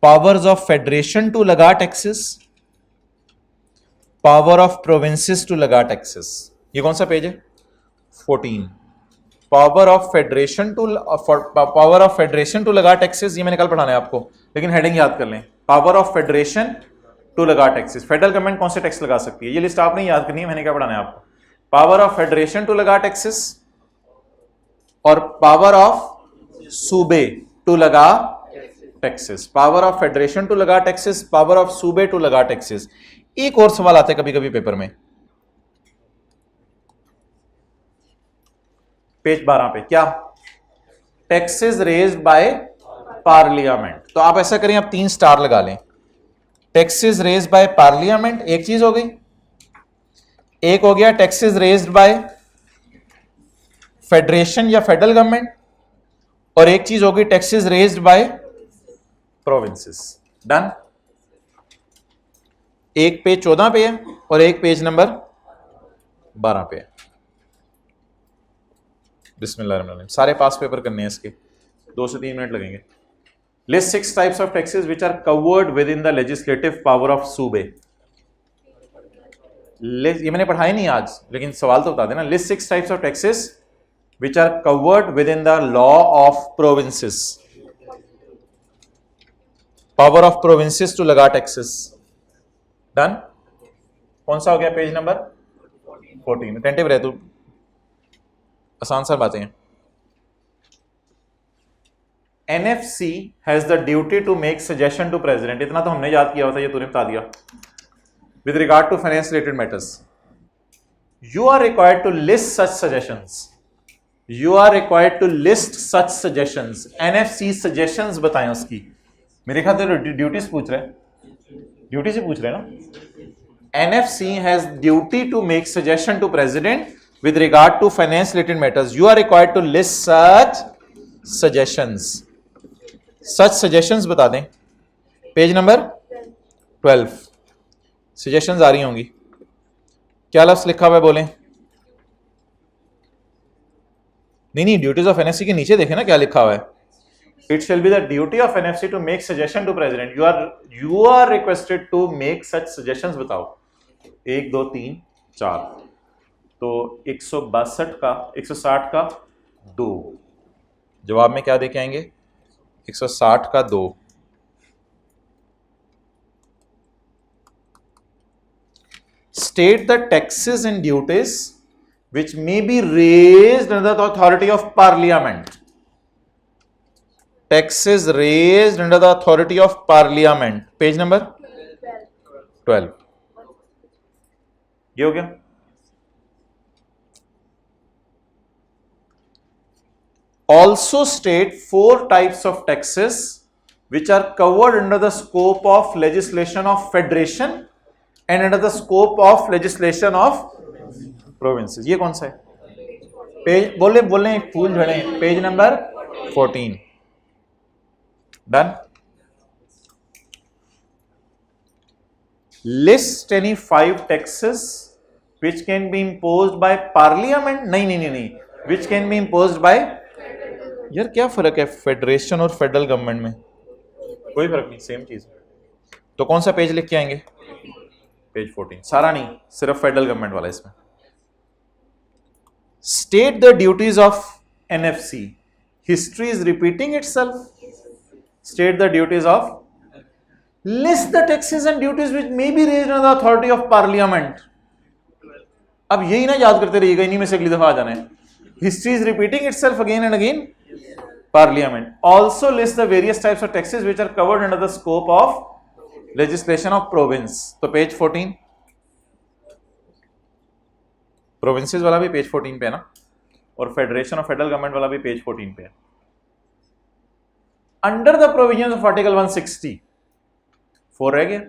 पावर्स ऑफ फेडरेशन टू लगा taxes, power of provinces to लगा टैक्सेस। ये कौन सा पेज है? 14। पावर ऑफ फेडरेशन टू लगा टैक्सेस, ये मैंने कल पढ़ाना है आपको, लेकिन हेडिंग याद कर लें। पावर ऑफ फेडरेशन टू लगा टैक्सेस, फेडरल गवर्नमेंट कौन से टैक्स लगा सकती है, ये लिस्ट आपने याद करनी है, मैंने क्या पढ़ाना है आपको। पावर ऑफ फेडरेशन टू लगा टैक्सेस और पावर ऑफ सूबे टू लगा taxes. Power of federation to लगा टैक्सेस, पावर ऑफ सूबे टू लगा टैक्सेस। एक और सवाल आते हैं कभी कभी पेपर में, पेज 12 पे, क्या? Taxes raised by parliament. तो आप ऐसा करें, आप 3 स्टार लगा लें। टैक्सेस रेज्ड बाय पार्लियामेंट एक चीज हो गई, एक हो गया टैक्सेस रेज्ड बाय फेडरेशन या फेडरल गवर्नमेंट, और एक चीज होगी taxes raised bye provinces. Done. एक पेज 14 पे है और एक पेज नंबर 12 पे है। बिस्मिल्लाहिर्रहमानिर्रहीम। सारे पास पेपर करने हैं इसके, 2 से 3 मिनट लगेंगे। List 6 types of taxes which are covered within the legislative power of सूबे। ये मैंने पढ़ाई नहीं आज, लेकिन सवाल तो बता देना। List 6 types of taxes which are covered within the law of provinces, power of provinces to लगा टैक्सेस। डन। कौन सा हो गया? Page number 14। अटेंटिव रहे तो आसान सा बातें हैं। NFC has the duty to make suggestion to president, इतना तो हमने याद किया होता, ये तूने बता दिया। With regard to finance related matters, you are required to list such suggestions. You are required to list such suggestions. NFC suggestions बताएं उसकी। मेरे ख्याल से ड्यूटीज पूछ रहे हैं, ड्यूटी से पूछ रहे हैं ना। NFC has duty to make suggestion to president with regard to finance related matters. You are required to list such suggestions. Such suggestions बता दें। Page number 12। सजेशंस आ रही होंगी। क्या लफ्ज लिखा हुआ है बोलें? नहीं, ड्यूटीज ऑफ एनएफसी के नीचे देखें ना क्या लिखा हुआ है। It shall be the duty of NFC to make suggestion to president. You are requested to make such suggestions. बताओ 1 2 3 4, तो 162 का 160 का 2, जवाब में क्या देके आएंगे? 160 का 2। State the taxes and duties which may be raised under the authority of parliament. Taxes raised under the authority of parliament. Page number 12। ये हो गया। Also state 4 types of taxes which are covered under the scope of legislation of federation and under the scope of legislation of provinces. ये कौन सा है? पेज बोले फूल झड़े, page number 14। Done. List any 5 taxes which can be imposed by parliament. नहीं, which can be imposed by। यार क्या फर्क है फेडरेशन और फेडरल गवर्नमेंट में? कोई फर्क नहीं, सेम चीज। तो कौन सा पेज लिख के आएंगे? पेज 14। सारा नहीं, सिर्फ फेडरल गवर्नमेंट वाला इसमें। State the duties of NFC. History is repeating itself. State the duties of. List the taxes and duties which may be raised under the authority of parliament. अब यही ना याद करते रहिएगा, इन्हीं में से अगली दफा आ जाना है। History is repeating itself again and again. Parliament also lists the various types of taxes which are covered under the scope of legislation of province. तो पेज 14। प्रोविंसेस वाला भी पेज 14 पे है ना, और फेडरेशन और फेडरल गवर्नमेंट वाला भी पेज 14 पे है। Under the provisions of article 164 रह गया।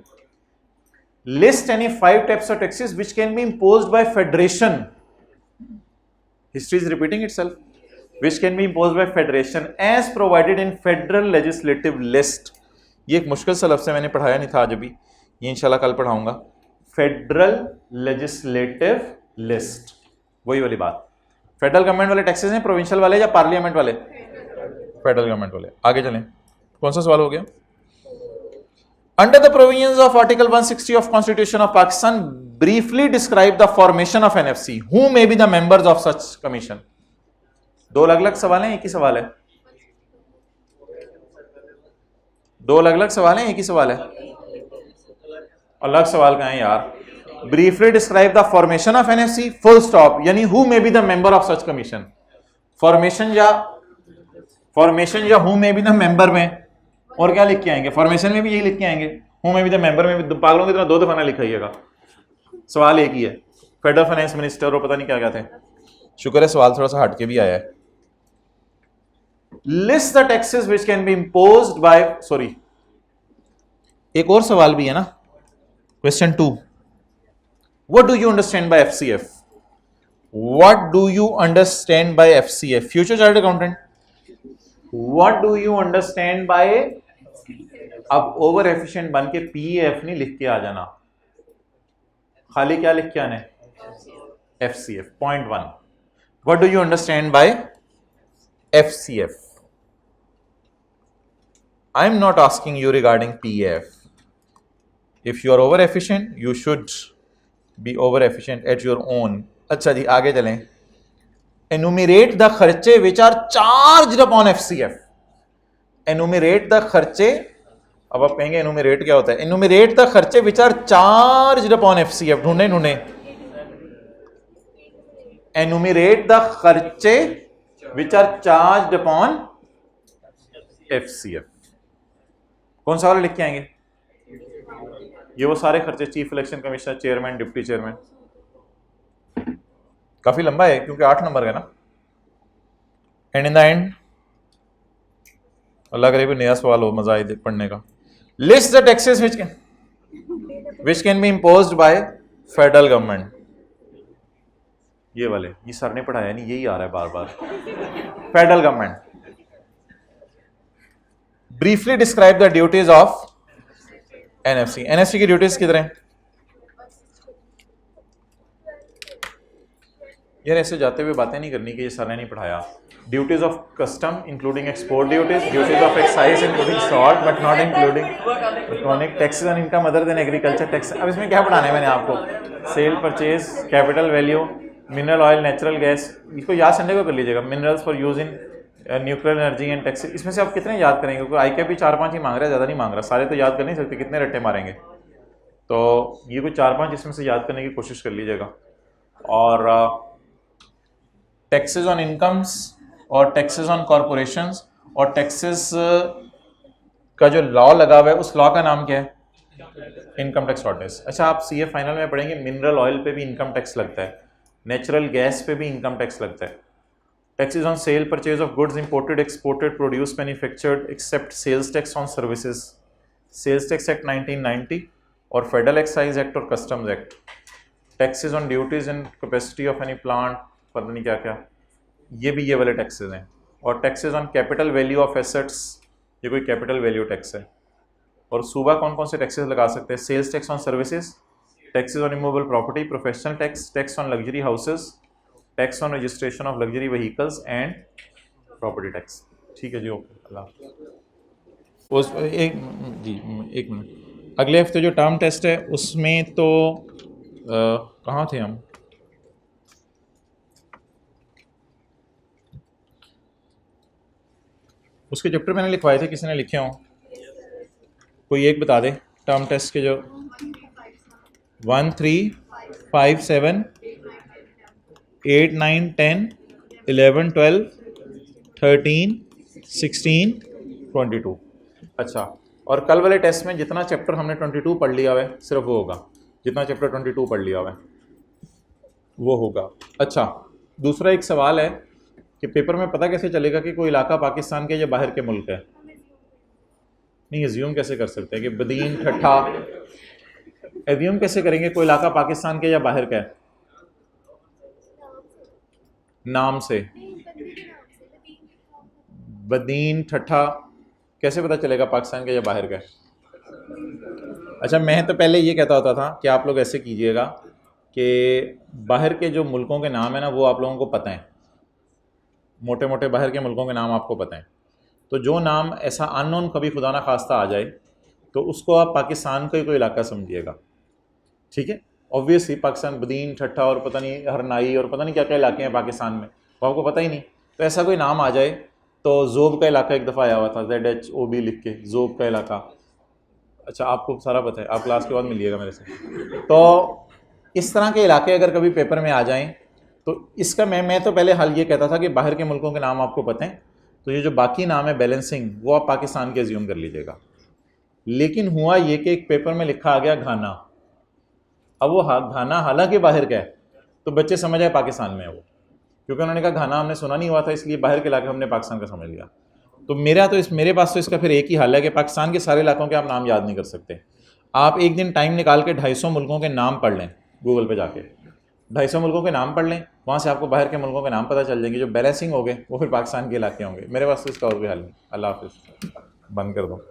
List any 5 types of taxes which can be imposed by federation. History is repeating itself. Which can be imposed by federation as provided in federal legislative list. ये एक मुश्किल सा लफ्ज़ है, मैंने पढ़ाया नहीं था आज अभी, ये इंशाल्लाह कल पढ़ाऊंगा। फेडरल लेजिस्लेटिव लिस्ट, वही वाली बात। फेडरल गवर्नमेंट वाले टैक्सेस हैं, प्रोविंशियल वाले या पार्लियामेंट वाले? फेडरल गवर्नमेंट वाले। आगे चलें, कौन सा सवाल हो गया? Under the provisions of Article 160 of Constitution of Pakistan, briefly describe the formation of NFC. Who may be the members of such commission? दो अलग अलग सवाल हैं, एक ही सवाल है? दो अलग अलग सवाल हैं, एक ही सवाल है? अलग सवाल का है यार। Briefly describe the formation of NFC, full stop, यानी who may be the member of such commission. Formation या who may be the member में और क्या लिख के आएंगे? फॉर्मेशन में भी यही लिख के आएंगे, हूं में भी द मेंबर में भी। पागलों की तरह दो दफा ना लिखाइएगा, सवाल एक ही है। फेडरल फाइनेंस मिनिस्टर और पता नहीं क्या क्या थे। शुक्र है सवाल थोड़ा सा हट के भी आया है। List the taxes which can be imposed by, sorry एक और सवाल भी है ना, question 2। What do you understand by FCF? What do you understand by FCF? Future chartered accountant, what do you understand by? अब ओवर एफिशिएंट बन के पीएफ नहीं लिख के आ जाना, खाली क्या लिख के आने? FCF. Point 1, what do you understand by FCF? I am not asking you regarding PF. If you are over efficient you should be over efficient at your own. अच्छा जी, आगे चलें। एनुमरेट द खर्चे which are charged upon FCF. Enumerate the खर्चे, अब आप कहेंगे एनुमरेट क्या होता है? एनुमरेट द खर्चे which are charged upon FCF. ढूंढे एनुमरेट द खर्चे which are charged upon FCF. कौन सा वाला लिख के आएंगे? ये वो सारे खर्चे, chief election commissioner, chairman, deputy chairman. काफी लंबा है क्योंकि 8 नंबर का ना। एंड इन द एंड अल्लाह करे भी नया सवाल हो, मजा आए पढ़ने का। List the taxes which can be imposed by federal government. ये वाले, ये सर ने पढ़ाया नहीं, यही आ रहा है बार बार। Federal government. Briefly describe the duties of NFC. NFC की ड्यूटीज किधर हैं यार? ऐसे जाते हुए बातें नहीं करनी कि ये सर ने नहीं पढ़ाया। Duties of custom including export duties, duties of excise including salt but not including electronic, taxes on income other than agriculture tax. अब इसमें क्या पढ़ाना है मैंने आपको? Sale, purchase, capital value, mineral oil, natural gas. इसको याद संडे को कर लीजिएगा। Minerals for use in nuclear energy and taxes. इसमें से आप कितने याद करेंगे? क्योंकि आई के भी 4-5 ही मांग रहा है, ज़्यादा नहीं मांग रहा। सारे तो याद कर नहीं सकते, कितने रट्टे मारेंगे? तो ये कोई 4-5 इसमें से याद करने की कोशिश कर लीजिएगा। और टैक्सेस ऑन इनकम्स और टैक्सेस ऑन कॉरपोरेशंस और टैक्सेस का जो लॉ लगा हुआ है उस लॉ का नाम क्या है? Income tax ordinance. अच्छा, आप सीए फाइनल में पढ़ेंगे मिनरल ऑयल पे भी इनकम टैक्स लगता है, नेचुरल गैस पे भी इनकम टैक्स लगता है। Taxes on sale purchase of goods imported, exported, produce, manufactured except sales tax on services, sales tax act 1990 और फेडरल एक्साइज एक्ट और customs act. Taxes on duties and capacity of any plant, पता नहीं क्या क्या, ये भी ये वाले टैक्सेस हैं। और taxes on capital value of assets, ये कोई कैपिटल वैल्यू टैक्स है। और सूबा कौन कौन से टैक्सेस लगा सकते हैं? Sales tax on services, taxes on immovable property, professional tax, tax on luxury houses, tax on registration of luxury vehicles and property tax. ठीक है जी, ओके, अल्लाह। उस एक मिनट, अगले हफ्ते जो टर्म टेस्ट है उसमें तो कहाँ थे हम? उसके चैप्टर मैंने लिखवाए थे, किसी ने लिखे हों? कोई एक बता दे। टर्म टेस्ट के जो 1, 3, 5, 7, 8, 9, 10, 11, 12, 13, 16, 22। अच्छा, और कल वाले टेस्ट में जितना चैप्टर हमने 22 पढ़ लिया हुआ है सिर्फ वो होगा, जितना चैप्टर 22 पढ़ लिया हुआ है वो होगा। अच्छा, दूसरा एक सवाल है कि पेपर में पता कैसे चलेगा कि कोई इलाका पाकिस्तान के या बाहर के मुल्क है? नहीं, एज्यूम कैसे कर सकते हैं कि बदीन ठट्ठा, एज्यूम कैसे करेंगे कोई इलाका पाकिस्तान के या बाहर का है? नाम से। बदीन ठट्ठा कैसे पता चलेगा पाकिस्तान का या बाहर का है? अच्छा, मैं तो पहले ये कहता होता था कि आप लोग ऐसे कीजिएगा कि बाहर के जो मुल्कों के नाम है ना वो आप लोगों को पता है, मोटे मोटे बाहर के मुल्कों के नाम आपको पता है, तो जो नाम ऐसा अननोन कभी खुदा ना खास्ता आ जाए तो उसको आप पाकिस्तान का ही कोई इलाका समझिएगा, ठीक है। ऑब्वियसली पाकिस्तान बदीन ठट्ठा और पता नहीं हरनाई और पता नहीं क्या क्या इलाके हैं पाकिस्तान में, वो आपको पता ही नहीं। तो ऐसा कोई नाम आ जाए, तो ज़ोब का इलाका एक दफ़ा आया हुआ था, ZHOB लिख के, ज़ोब का इलाका। अच्छा, आपको सारा पता है, आप क्लास के बाद मिलिएगा मेरे से। तो इस तरह के इलाके अगर कभी पेपर में आ जाएं तो इसका मैं तो पहले हाल ये कहता था कि बाहर के मुल्कों के नाम आपको पता हैं, तो ये जो बाकी नाम है बैलेंसिंग वो आप पाकिस्तान के एज्यूम कर लीजिएगा। लेकिन हुआ ये कि एक पेपर में लिखा आ गया घाना। अब वो घाना हालांकि बाहर का है, तो बच्चे समझ आए पाकिस्तान में है वो, क्योंकि उन्होंने कहा घाना हमने सुना नहीं हुआ था, इसलिए बाहर के इलाके हमने पाकिस्तान का समझ लिया। तो मेरे पास तो इसका फिर एक ही हल है कि पाकिस्तान के सारे इलाकों के आप नाम याद नहीं कर सकते। आप एक दिन टाइम निकाल के 250 मुल्कों के नाम पढ़ लें, गूगल पे जाके 250 मुल्कों के नाम पढ़ लें, वहाँ से आपको बाहर के मुल्कों के नाम पता चल जाएंगे। जो बैलेंसिंग हो गए वो फिर पाकिस्तान के इलाके होंगे। मेरे पास तो इसका और भी हल नहीं। अल्लाह हाफिज़, बंद कर दो।